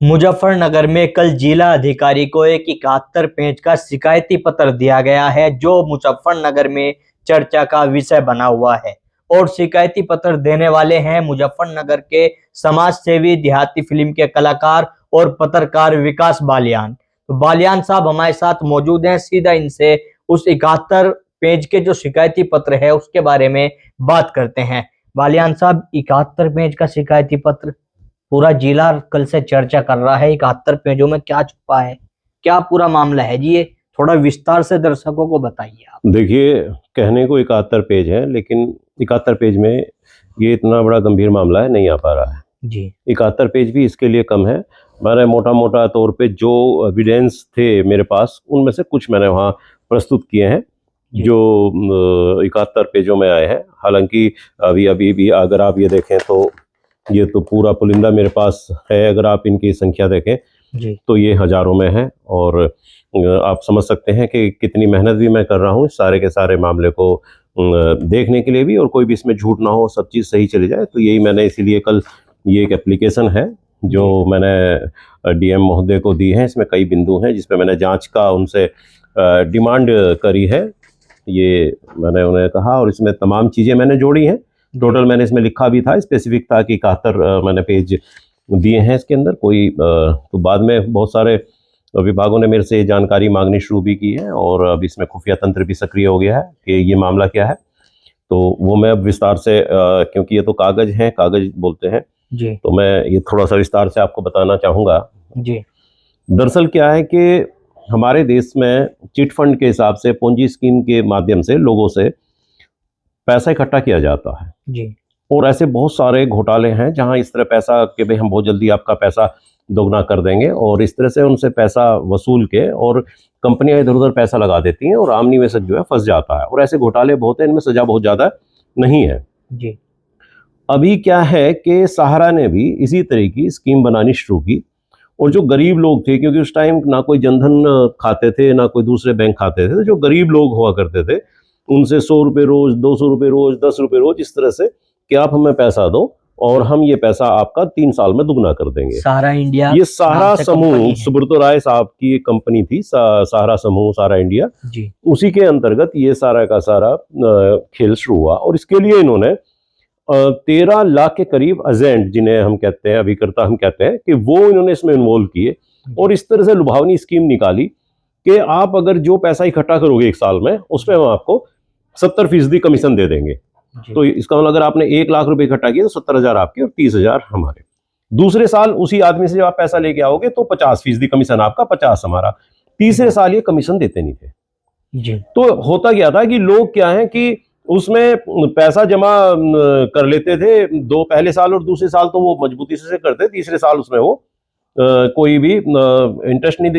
मुजफ्फरनगर में कल जिला अधिकारी को एक 71 पेज का शिकायती पत्र दिया गया है, जो मुजफ्फरनगर में चर्चा का विषय बना हुआ है। और शिकायती पत्र देने वाले हैं मुजफ्फरनगर के समाज सेवी, देहाती फिल्म के कलाकार और पत्रकार विकास बालियान। तो बालियान साहब हमारे साथ मौजूद हैं। सीधा इनसे उस 71 पेज के जो शिकायती पत्र है उसके बारे में बात करते हैं। बालियान साहब, 71 पेज का शिकायती पत्र, पूरा जिला कल से चर्चा कर रहा है, 71 पेजों में क्या छुपा है, क्या पूरा मामला है जी? ये थोड़ा विस्तार से दर्शकों को बताइए आप। देखिए, कहने को 71 पेज है, लेकिन 71 पेज में ये इतना बड़ा गंभीर मामला है, नहीं आ पा रहा है जी। 71 पेज भी इसके लिए कम है। मैंने मोटा मोटा तौर पे जो एविडेंस थे मेरे पास, उनमें से कुछ मैंने वहाँ प्रस्तुत किए हैं जो 71 पेजों में आए हैं। हालांकि अभी भी अगर आप ये देखें तो ये तो पूरा पुलिंदा मेरे पास है। अगर आप इनकी संख्या देखें जी, तो ये हजारों में है। और आप समझ सकते हैं कि कितनी मेहनत भी मैं कर रहा हूँ सारे के सारे मामले को देखने के लिए भी, और कोई भी इसमें झूठ ना हो, सब चीज़ सही चली जाए। तो यही मैंने इसीलिए कल ये एक एप्लीकेशन है जो मैंने डीएम महोदय को दी है। इसमें कई बिंदु हैं जिसपे मैंने जांच का उनसे डिमांड करी है। ये मैंने उन्हें कहा, और इसमें तमाम चीज़ें मैंने जोड़ी हैं। टोटल मैंने इसमें लिखा भी था, स्पेसिफिक था कि 71 मैंने पेज दिए हैं इसके अंदर। कोई तो बाद में बहुत सारे विभागों ने मेरे से ये जानकारी मांगनी शुरू भी की है, और अब इसमें खुफिया तंत्र भी सक्रिय हो गया है कि ये मामला क्या है। तो वो मैं अब विस्तार से क्योंकि ये तो कागज हैं, कागज बोलते हैं जी, तो मैं ये थोड़ा सा विस्तार से आपको बताना चाहूँगा। जी, दरअसल क्या है कि हमारे देश में चिट फंड के हिसाब से, पोंजी स्कीम के माध्यम से लोगों से पैसा इकट्ठा किया जाता है। जी, और ऐसे बहुत सारे घोटाले हैं जहां इस तरह पैसा कि भाई हम बहुत जल्दी आपका पैसा दोगुना कर देंगे, और इस तरह से उनसे पैसा वसूल के और कंपनियां इधर उधर पैसा लगा देती हैं, और आम निवेशक जो है फंस जाता है। और ऐसे घोटाले बहुत हैं, इनमें सजा बहुत ज़्यादा नहीं है। जी, अभी क्या है कि सहारा ने भी इसी तरह की स्कीम बनानी शुरू की, और जो गरीब लोग थे, क्योंकि उस टाइम ना कोई जनधन खाते थे ना कोई दूसरे बैंक खाते थे, तो जो गरीब लोग हुआ करते थे उनसे 100 रुपये रोज, 200 रुपये रोज, 10 रुपये रोज, इस तरह से कि आप हमें पैसा दो और हम ये पैसा आपका 3 साल में दुगना कर देंगे। सहारा इंडिया, ये सहारा नाम से कंपनी समूह, है। सुब्रतो राय साहब की एक कंपनी थी, सहारा समूह, सहारा इंडिया, जी, उसी के अंतर्गत ये सारा का सारा खेल शुरू हुआ। और इसके लिए इन्होंने 13 लाख के करीब एजेंट, जिन्हें हम कहते हैं अभिकर्ता हम कहते हैं, कि वो इन्होंने इसमें इन्वॉल्व किए, और इस तरह से लुभावनी स्कीम निकाली कि आप अगर जो पैसा इकट्ठा करोगे 1 साल में, उसमें हम आपको 70% कमीशन दे देंगे। तो इसका मतलब अगर आपने 1 लाख रुपए इकट्ठा किए तो 70,000 आपके और 30,000 हमारे। दूसरे साल उसी आदमी से जब आप पैसा लेके आओगे तो 50% कमीशन आपका, 50 हमारा। तीसरे साल ये कमीशन देते नहीं थे। जी, तो होता क्या था कि लोग क्या है कि उसमें पैसा जमा कर लेते थे 2 पहले साल, और दूसरे साल तो वो मजबूती से करते, तीसरे साल उसमें वो कोई भी इंटरेस्ट नहीं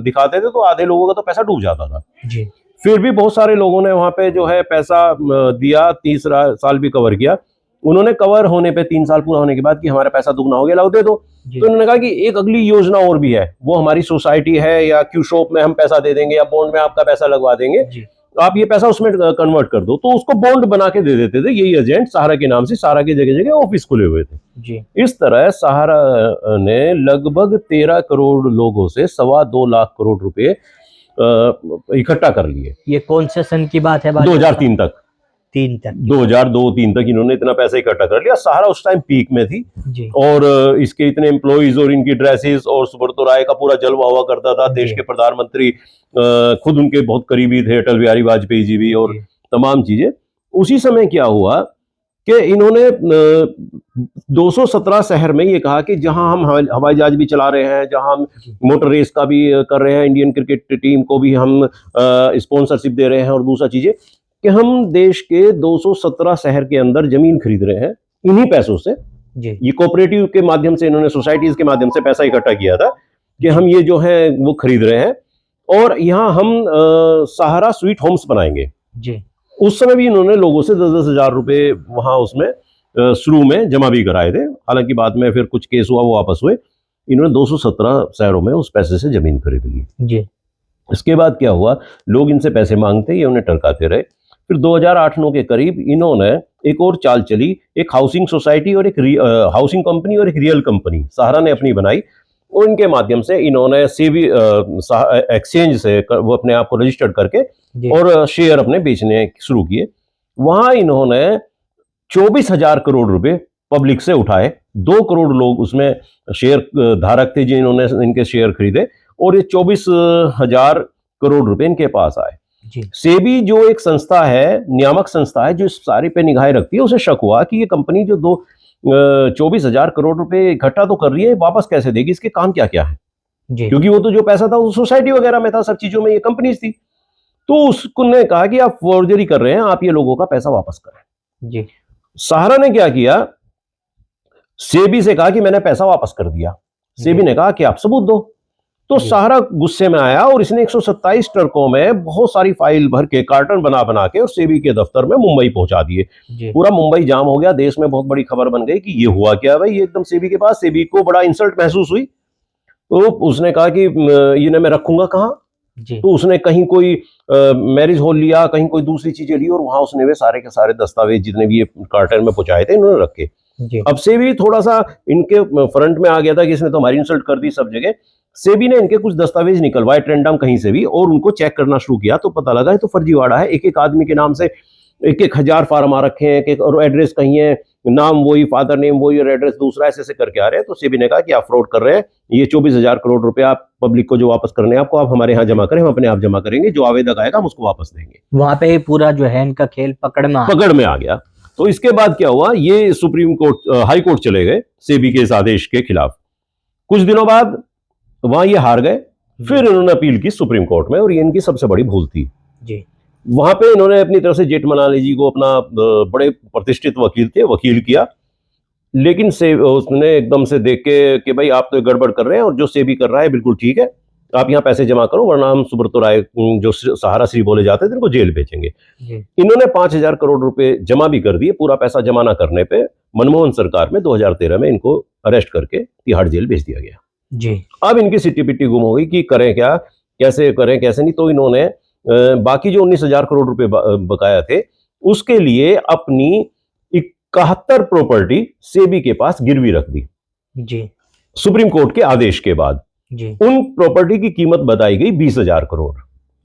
दिखाते थे, तो आधे लोगों का तो पैसा डूब जाता था। जी, फिर भी बहुत सारे लोगों ने वहां पे जो है पैसा दिया, तीसरा साल भी कवर किया। उन्होंने कवर होने पे 3 साल पूरा होने के बाद कि हमारा पैसा दुगना हो गया, लाओ दे दो। तो उन्होंने कहा कि एक अगली योजना और भी है, वो हमारी सोसाइटी है, या क्यू शॉप में हम पैसा दे देंगे, या बॉन्ड में आपका पैसा लगवा देंगे, जी, आप ये पैसा उसमें कन्वर्ट कर दो। तो उसको बॉन्ड बना के दे देते थे यही एजेंट, सहारा के नाम से। सहारा की जगह जगह ऑफिस खुले हुए थे। जी, इस तरह सहारा ने लगभग 13 करोड़ लोगों से 2.25 लाख करोड़ रुपए इकट्ठा कर लिए। ये कौन से सन की बात है? 2003 तक, 3 तक, 2002-3 तक इन्होंने इतना पैसा इकट्ठा कर लिया। सहारा उस टाइम पीक में थी, जी, और इसके इतने एम्प्लॉइज और इनकी ड्रेसेस, और सुब्रतो राय का पूरा जलवा हुआ करता था। देश जी, के प्रधानमंत्री खुद उनके बहुत करीबी थे, अटल बिहारी वाजपेयी जी भी, और जी, तमाम चीजें। उसी समय क्या हुआ कि इन्होंने 217 शहर में ये कहा कि जहां हम हवाई जहाज भी चला रहे हैं, जहां हम मोटर रेस का भी कर रहे हैं, इंडियन क्रिकेट टीम को भी हम स्पॉन्सरशिप दे रहे हैं, और दूसरा चीजें कि हम देश के 217 शहर के अंदर जमीन खरीद रहे हैं इन्हीं पैसों से। जी, ये कोऑपरेटिव के माध्यम से, इन्होंने सोसाइटीज के माध्यम से पैसा इकट्ठा किया था कि हम ये जो है वो खरीद रहे हैं, और यहाँ हम सहारा स्वीट होम्स बनाएंगे। जी, उस समय भी इन्होंने लोगों से 10-10 हजार रुपए वहां उसमें शुरू में जमा भी कराए थे। हालांकि बाद में फिर कुछ केस हुआ, वो वापस हुए। इन्होंने 217 शहरों में उस पैसे से जमीन खरीद ली। जी, इसके बाद क्या हुआ, लोग इनसे पैसे मांगते, ये उन्हें टरकाते रहे। फिर 2008-9 के करीब इन्होंने एक और चाल चली, एक हाउसिंग सोसाइटी और एक हाउसिंग कंपनी और एक रियल कंपनी सहारा ने अपनी बनाई, और इनके माध्यम से इन्होंने सेबी एक्सचेंज से वो अपने आप को रजिस्टर्ड करके जी और शेयर अपने बेचने शुरू किए। वहां इन्होंने 24,000 करोड़ रुपए पब्लिक से उठाए। 2 करोड़ लोग उसमें शेयर धारक थे जिन्होंने इनके शेयर खरीदे, और ये 24,000 करोड़ रुपए इनके पास आए। जी सेबी जो एक संस्था है, नियामक संस्था है, जो इस सारे पे निगाहें रखती है, उसे शक हुआ कि ये कंपनी जो 24,000 करोड़ रुपए इकट्ठा तो कर रही है, वापस कैसे देगी, इसके काम क्या क्या है, जी क्योंकि वो तो जो पैसा था वो सोसाइटी वगैरह में था, सब चीजों में ये कंपनीज थी। तो उसने कहा कि आप फॉर्जरी कर रहे हैं, आप ये लोगों का पैसा वापस करें। जी सहारा ने क्या किया, सेबी से कहा कि मैंने पैसा वापस कर दिया। सेबी ने कहा कि आप सबूत दो। तो जी। सहारा गुस्से में आया और इसने 127 ट्रकों में बहुत सारी फाइल भर के, कार्टन बना बना के, और सेबी के दफ्तर में मुंबई पहुंचा दिए। जी पूरा मुंबई जाम हो गया, देश में बहुत बड़ी खबर बन गई कि ये हुआ क्या भाई, ये एकदम सेबी के पास। सेबी को बड़ा इंसल्ट महसूस हुई, तो उसने कहा कि इन्हें मैं रखूंगा कहां। जी तो उसने कहीं कोई मैरिज हॉल लिया, कहीं कोई दूसरी चीजें ली, और वहां उसने वे सारे के सारे दस्तावेज जितने भी ये कार्टन में पहुंचाए थे इन्होंने रखे। जी अब सेबी थोड़ा सा इनके फ्रंट में आ गया था कि इसने तो हमारी इंसल्ट कर दी सब जगह। सेबी ने इनके कुछ दस्तावेज निकलवाए ट्रेंडम कहीं से भी, और उनको चेक करना शुरू किया, तो पता लगा है तो फर्जीवाड़ा है। एक एक आदमी के नाम से 1,000 फार्म आ रखे हैं, एक और एड्रेस कहीं है, नाम वही, फादर नेम वही, और एड्रेस दूसरा, ऐसे ऐसे करके आ रहे हैं। तो सेबी ने कहा कि आप फ्रॉड कर रहे हैं, ये 24,000 करोड़ रुपए आप पब्लिक को जो वापस करने हैं आपको, आप हमारे यहाँ जमा करें, हम अपने आप जमा करेंगे, जो आवेदक आएगा हम उसको वापस देंगे। वहां पे पूरा जो है इनका खेल पकड़ में आ गया। तो इसके बाद क्या हुआ, ये सुप्रीम कोर्ट, हाई कोर्ट चले गए सेबी के इस आदेश के खिलाफ। कुछ दिनों बाद वहां ये हार गए, फिर इन्होंने अपील की सुप्रीम कोर्ट में, और ये इनकी सबसे बड़ी भूल थी। जी वहां पे इन्होंने अपनी तरफ से जेठमलानी जी को, अपना बड़े प्रतिष्ठित वकील थे, वकील किया, लेकिन से उसने एकदम से देख के कि भाई आप तो गड़बड़ कर रहे हैं, और जो सेबी कर रहा है बिल्कुल ठीक है, आप यहाँ पैसे जमा करो, वरना हम सुब्रतो राय, जो सहारा श्री बोले जाते थे, इनको जेल भेजेंगे। जी इन्होंने 5,000 करोड़ रुपए जमा भी कर दिए। पूरा पैसा जमा ना करने पे मनमोहन सरकार में 2013 में इनको अरेस्ट करके तिहाड़ जेल भेज दिया गया। जी अब इनकी सिट्टी पिट्टी गुम हो गई कि करें क्या, कैसे करें कैसे नहीं। तो इन्होंने बाकी जो 19,000 करोड़ रुपए बकाया थे, उसके लिए अपनी 71 प्रॉपर्टी सेबी के पास गिरवी रख दी। जी सुप्रीम कोर्ट के आदेश के बाद जी उन प्रॉपर्टी की कीमत बताई गई 20,000 करोड़,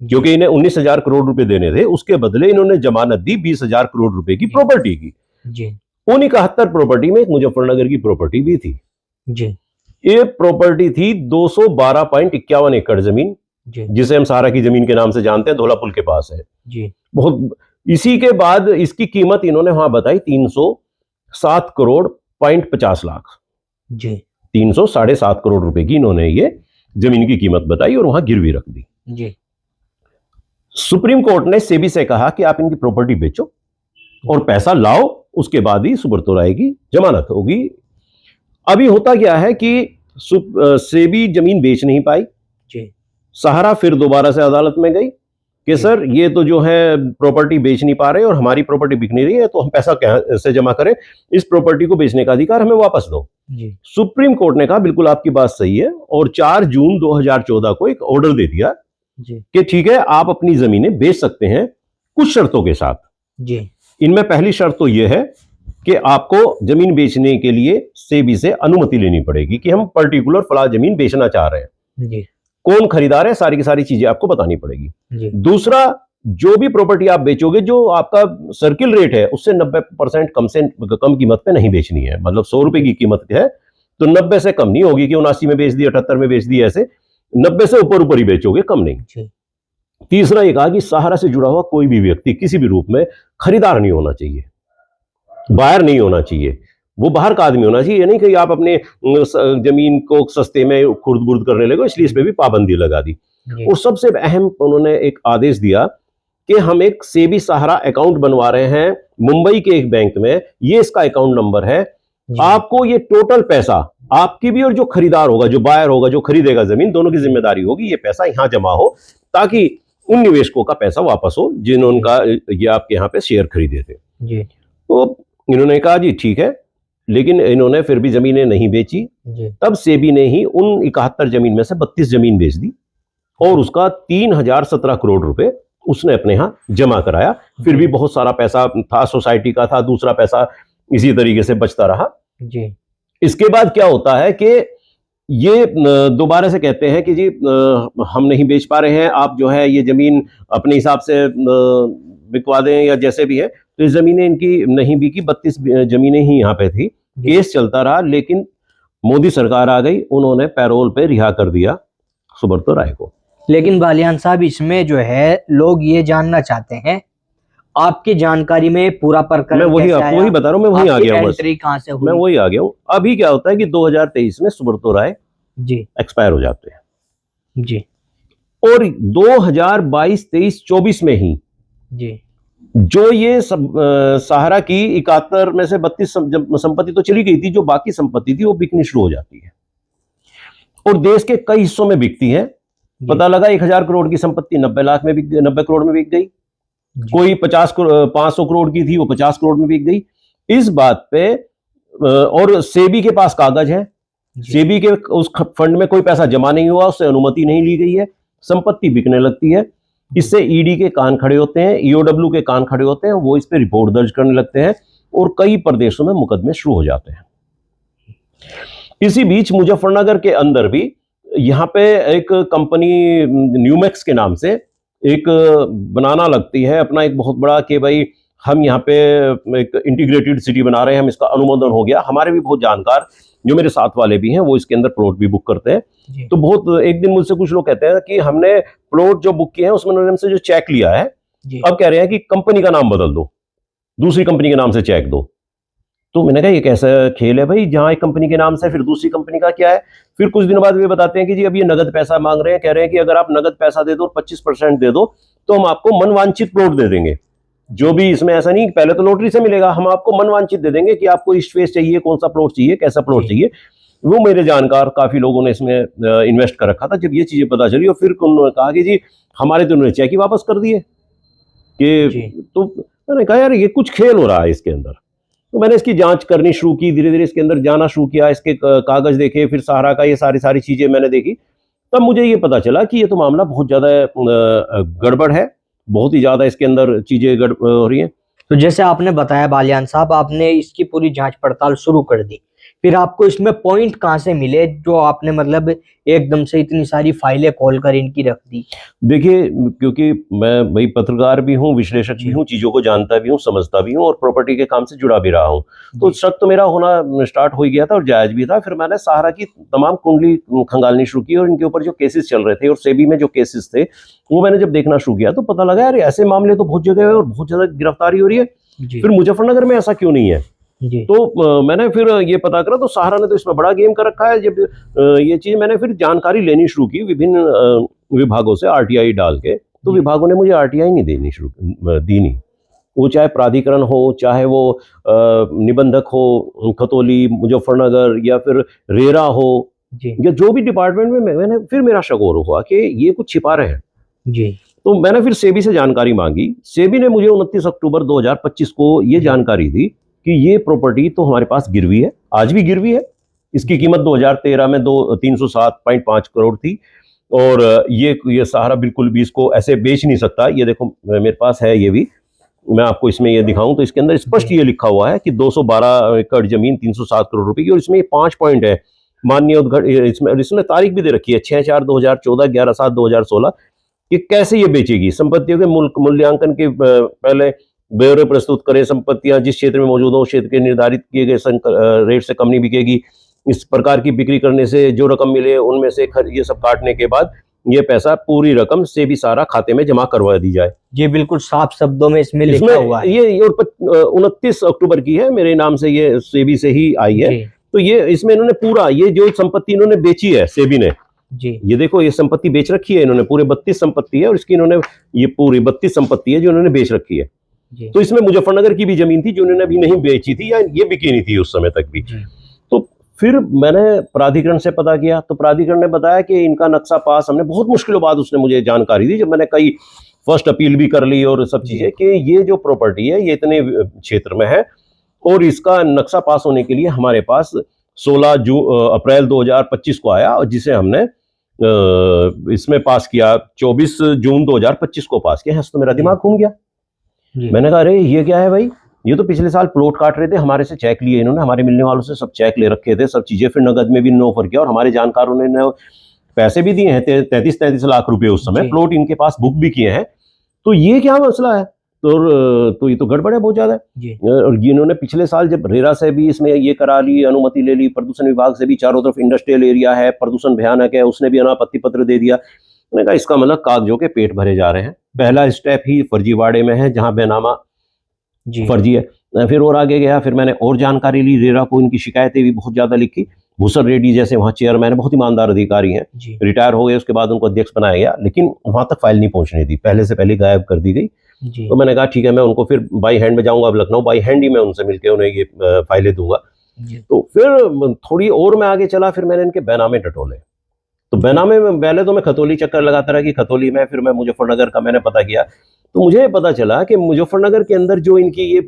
क्योंकि इन्हें 19,000 करोड़ रुपए देने थे, उसके बदले इन्होंने जमानत दी 20,000 करोड़ रुपए की प्रॉपर्टी की। जी उन 71 प्रॉपर्टी में एक मुजफ्फरनगर की प्रॉपर्टी भी थी। जी ये प्रॉपर्टी थी 212.51 एकड़ जमीन, जी जिसे हम सहारा की जमीन के नाम से जानते हैं, धौला पुल के पास है। जी बहुत, इसी के बाद इसकी कीमत इन्होंने वहां बताई 307 करोड़ 50 लाख। जी 307.5 करोड़ रुपए की इन्होंने ये जमीन की कीमत बताई और वहां गिरवी रख दी। जी सुप्रीम कोर्ट ने सेबी से कहा कि आप इनकी प्रॉपर्टी बेचो और पैसा लाओ, उसके बाद ही सुब्रतो राय की जमानत होगी। अभी होता क्या है कि सेबी जमीन बेच नहीं पाई। जी सहारा फिर दोबारा से अदालत में गई कि सर ये तो जो है प्रॉपर्टी बेच नहीं पा रहे और हमारी प्रॉपर्टी बिक नहीं रही है, तो हम पैसा कैसे जमा करें, इस प्रॉपर्टी को बेचने का अधिकार हमें वापस दो। जी सुप्रीम कोर्ट ने कहा बिल्कुल आपकी बात सही है, और 4 जून 2014 को एक ऑर्डर दे दिया जी कि ठीक है आप अपनी जमीनें बेच सकते हैं कुछ शर्तों के साथ। जी इनमें पहली शर्त तो यह है कि आपको जमीन बेचने के लिए सेबी से अनुमति लेनी पड़ेगी कि हम पर्टिकुलर फला जमीन बेचना चाह रहे हैं, जी कौन खरीदार है, सारी की सारी चीजें आपको बतानी पड़ेगी। जी दूसरा, जो भी प्रॉपर्टी आप बेचोगे, जो आपका सर्किल रेट है उससे 90% कम कीमत पे नहीं बेचनी है। मतलब 100 रुपए की कीमत है तो 90 से कम नहीं होगी कि 79 में बेच दी, 78 में बेच दी, ऐसे 90 से ऊपर ही बेचोगे, कम नहीं। जी तीसरा ये कहा कि सहारा से जुड़ा हुआ कोई भी व्यक्ति किसी भी रूप में खरीदार नहीं होना चाहिए, बायर नहीं होना चाहिए, वो बाहर का आदमी होना चाहिए। ये नहीं कि आप अपने जमीन को सस्ते में खुर्द बुर्द करने लगे, इसलिए इस पर भी पाबंदी लगा दी। जी और सबसे अहम उन्होंने एक आदेश दिया कि हम एक सेबी सहारा अकाउंट बनवा रहे हैं मुंबई के एक बैंक में, ये इसका अकाउंट नंबर है। जी आपको ये टोटल पैसा, आपकी भी और जो खरीदार होगा, जो बायर होगा, जो खरीदेगा जमीन, दोनों की जिम्मेदारी होगी, ये पैसा यहां जमा हो ताकि उन निवेशकों का पैसा वापस हो जिन्होंने का ये आपके यहाँ पे शेयर खरीदे थे। जी तो इन्होंने कहा जी ठीक है, लेकिन इन्होंने फिर भी जमीनें नहीं बेची। जी तब सेबी ने ही उन 71 जमीन में से 32 जमीन बेच दी और उसका 3,017 करोड़ रुपए उसने अपने यहाँ जमा कराया। फिर भी बहुत सारा पैसा था, सोसाइटी का था, दूसरा पैसा इसी तरीके से बचता रहा। जी इसके बाद क्या होता है कि ये दोबारा से कहते हैं कि जी हम नहीं बेच पा रहे हैं, आप जो है ये जमीन अपने हिसाब से बिकवा दें या जैसे भी है। तो इस जमीनें इनकी नहीं बिकी, 32 जमीनें ही यहाँ पे थी। केस चलता रहा, लेकिन मोदी सरकार आ गई, उन्होंने पैरोल पे रिहा कर दिया सुब्रतो राय को। लेकिन बालियान साहब, इसमें जो है लोग ये जानना चाहते हैं आपकी जानकारी में पूरा प्रकरण मैं वही आपको वही बता रहा हूँ, मैं वही आ गया हूँ, एंट्री कहाँ से हुई? मैं वही आ गया हूँ। अभी क्या होता है कि 2023 में सुब्रतो राय जी एक्सपायर हो जाते हैं जी, और 2022, 23, 24 में ही जी जो ये सहारा की 71 में से 32 संपत्ति तो चली गई थी, जो बाकी संपत्ति थी वो बिकनी शुरू हो जाती है और देश के कई हिस्सों में बिकती है। पता लगा 1000 करोड़ की संपत्ति 90 लाख में बिक 90 करोड़ में बिक गई, कोई 500 करोड़ की थी वो 50 करोड़ में बिक गई। इस बात पे और सेबी के पास कागज है, सेबी के उस फंड में कोई पैसा जमा नहीं हुआ, उससे अनुमति नहीं ली गई है, संपत्ति बिकने लगती है। इससे ईडी के कान खड़े होते हैं, ईओडब्ल्यू के कान खड़े होते हैं, वो इस पे रिपोर्ट दर्ज करने लगते हैं और कई प्रदेशों में मुकदमे शुरू हो जाते हैं। इसी बीच मुजफ्फरनगर के अंदर भी यहाँ पे एक कंपनी न्यूमैक्स के नाम से एक बनाना लगती है अपना एक बहुत बड़ा, कि भाई हम यहाँ पे एक इंटीग्रेटेड सिटी बना रहे हैं, हम इसका अनुमोदन हो गया। हमारे भी बहुत जानकार जो मेरे साथ वाले भी हैं वो इसके अंदर प्लॉट भी बुक करते हैं। तो बहुत एक दिन मुझसे कुछ लोग कहते हैं कि हमने प्लॉट जो बुक किए हैं उसमें उन्होंने हमसे जो चेक लिया है, अब कह रहे हैं कि कंपनी का नाम बदल दो, दूसरी कंपनी के नाम से चेक दो। तो मैंने कहा ये कैसा खेल है भाई, जहां एक कंपनी के नाम से फिर दूसरी कंपनी का क्या है। फिर कुछ दिनों बाद वे बताते हैं कि जी अब ये नगद पैसा मांग रहे हैं, कह रहे हैं कि अगर आप नगद पैसा दे दो 25% दे दो तो हम आपको मनवांछित प्लॉट दे देंगे। जो भी इसमें ऐसा नहीं पहले तो लॉटरी से मिलेगा, हम आपको मनवांछित दे देंगे कि आपको ईस्ट फेस चाहिए, कौन सा प्लॉट चाहिए, कैसा प्लॉट चाहिए। वो मेरे जानकार काफी लोगों ने इसमें इन्वेस्ट कर रखा था। जब ये चीजें पता चली और फिर उन्होंने कहा कि जी हमारे तो उन्होंने चेक ही वापस कर दिए कि, तो मैंने कहा यार ये कुछ खेल हो रहा है इसके अंदर। तो मैंने इसकी जांच करनी शुरू की, धीरे धीरे इसके अंदर जाना शुरू किया, इसके कागज देखे, फिर सहारा का ये सारी चीजें मैंने देखी। तब मुझे ये पता चला कि ये तो मामला बहुत ज्यादा गड़बड़ है, बहुत ही ज्यादा इसके अंदर चीजें गड़बड़ हो रही हैं। तो जैसे आपने बताया बालियान साहब, आपने इसकी पूरी जांच पड़ताल शुरू कर दी, फिर आपको इसमें पॉइंट कहाँ से मिले जो आपने मतलब एकदम से इतनी सारी फाइलें खोल कर इनकी रख दी? देखिए, क्योंकि मैं भाई पत्रकार भी हूँ, विश्लेषक भी हूँ, चीजों को जानता भी हूँ, समझता भी हूँ और प्रॉपर्टी के काम से जुड़ा भी रहा हूँ, तो शक तो मेरा होना स्टार्ट हो गया था और जायज भी था। फिर मैंने सहारा की तमाम कुंडली खंगालनी शुरू की और इनके ऊपर जो केसेस चल रहे थे और सेबी में जो केसेस थे वो मैंने जब देखना शुरू किया तो पता लगा यार ऐसे मामले तो बहुत जगह है और बहुत ज्यादा गिरफ्तारी हो रही है। फिर मुजफ्फरनगर में ऐसा क्यों नहीं है? तो मैंने फिर ये पता करा तो सहारा ने तो इसमें बड़ा गेम कर रखा है। जब ये चीज मैंने फिर जानकारी लेनी शुरू की विभिन्न विभागों से, आरटीआई डाल के, तो विभागों ने मुझे आरटीआई नहीं दी नहीं। वो चाहे प्राधिकरण हो, चाहे वो निबंधक हो खतौली, मुजफ्फरनगर या फिर रेरा हो या जो भी डिपार्टमेंट में, मैंने फिर मेरा शक और हुआ कि ये कुछ छिपा रहे हैं जी। तो मैंने फिर सेबी से जानकारी मांगी। सेबी ने मुझे 29 अक्टूबर 2025 को ये जानकारी दी कि ये प्रॉपर्टी तो हमारे पास गिरवी है, आज भी गिरवी है। इसकी कीमत 2013 में 307.5 करोड़ थी और ये सहारा बिल्कुल भी इसको ऐसे बेच नहीं सकता। ये देखो मेरे पास है, ये भी मैं आपको इसमें ये दिखाऊं तो इसके अंदर स्पष्ट ये लिखा हुआ है कि 212 एकड़ जमीन 307 करोड़ रुपए की, और इसमें 5 पॉइंट है माननीय उद्घाटन, इसमें तारीख भी दे रखी है 6/4/2014, 11/7/2016 कि कैसे ये बेचेगी। संपत्तियों के मूल्यांकन के पहले ब्यौरे प्रस्तुत करें, संपत्तियां जिस क्षेत्र में मौजूद हो उस क्षेत्र के निर्धारित किए गए रेट से कम नहीं बिकेगी। इस प्रकार की बिक्री करने से जो रकम मिले उनमें से ये सब काटने के बाद ये पैसा पूरी रकम सेबी सहारा खाते में जमा करवा दी जाए। जी बिल्कुल साफ शब्दों में इसमें लिखा हुआ है। ये 29 अक्टूबर की है, मेरे नाम से ये सेबी से ही आई है। तो ये इसमें इन्होंने पूरा ये जो संपत्ति इन्होंने बेची है सेबी ने जी, ये देखो ये संपत्ति बेच रखी है इन्होंने, पूरे 32 संपत्ति है और इसकी इन्होंने ये पूरी 32 संपत्ति है जो इन्होंने बेच रखी है। तो इसमें मुजफ्फरनगर की भी जमीन थी जो उन्होंने अभी नहीं बेची थी या ये बिकी नहीं थी उस समय तक भी। तो फिर मैंने प्राधिकरण से पता किया तो प्राधिकरण ने बताया कि इनका नक्शा पास, हमने बहुत मुश्किलों बाद उसने मुझे जानकारी दी, जब मैंने कई फर्स्ट अपील भी कर ली और सब चीजें, कि ये जो प्रॉपर्टी है ये इतने क्षेत्र में है और इसका नक्शा पास होने के लिए हमारे पास 16 अप्रैल 2025 को आया और जिसे हमने इसमें पास किया 24 जून 2025 को पास किया। तो मेरा दिमाग घूम गया। मैंने कहा अरे ये क्या है भाई, ये तो पिछले साल प्लॉट काट रहे थे, हमारे से चेक लिए इन्होंने, हमारे मिलने वालों से सब चेक ले रखे थे, सब चीजें, फिर नगद में भी इन ऑफर किया और हमारे जानकारों ने पैसे भी दिए हैं 33 लाख रुपए उस समय, प्लॉट इनके पास बुक भी किए हैं। तो ये क्या मसला है? तो ये तो गड़बड़ है बहुत ज्यादा। और इन्होंने पिछले साल जब रेरा से भी इसमें ये करा ली, अनुमति ले ली, प्रदूषण विभाग से भी, चारों तरफ इंडस्ट्रियल एरिया है, प्रदूषण भयानक है, उसने भी अनापत्ति पत्र दे दिया। मैंने कहा इसका मतलब कागजों के पेट भरे जा रहे हैं। पहला स्टेप ही फर्जीवाड़े में है, जहां बैनामा फर्जी है। फिर और आगे गया, फिर मैंने और जानकारी ली, रेरा को इनकी शिकायतें भी बहुत ज्यादा लिखी। भूसर रेड्डी जैसे वहाँ चेयरमैन, बहुत ईमानदार अधिकारी हैं, रिटायर हो गए, उसके बाद उनको अध्यक्ष बनाया गया, लेकिन वहां तक फाइल नहीं पहुंचने दी, पहले से पहले गायब कर दी गई। तो मैंने कहा ठीक है, मैं उनको फिर बाई हैंड में जाऊंगा, अब लखनऊ बाई हैंड ही मैं उनसे मिलकर उन्हें ये फाइलें दूंगा। तो फिर थोड़ी और मैं आगे चला, फिर मैंने इनके बैनामे टटोले। तो बैनामे में पहले तो मैं खतौली चक्कर लगाता रहा कि खतौली में, फिर मैं मुजफ्फरनगर का मैंने पता किया, तो मुझे पता चला कि मुजफ्फरनगर के अंदर जो इनकी ये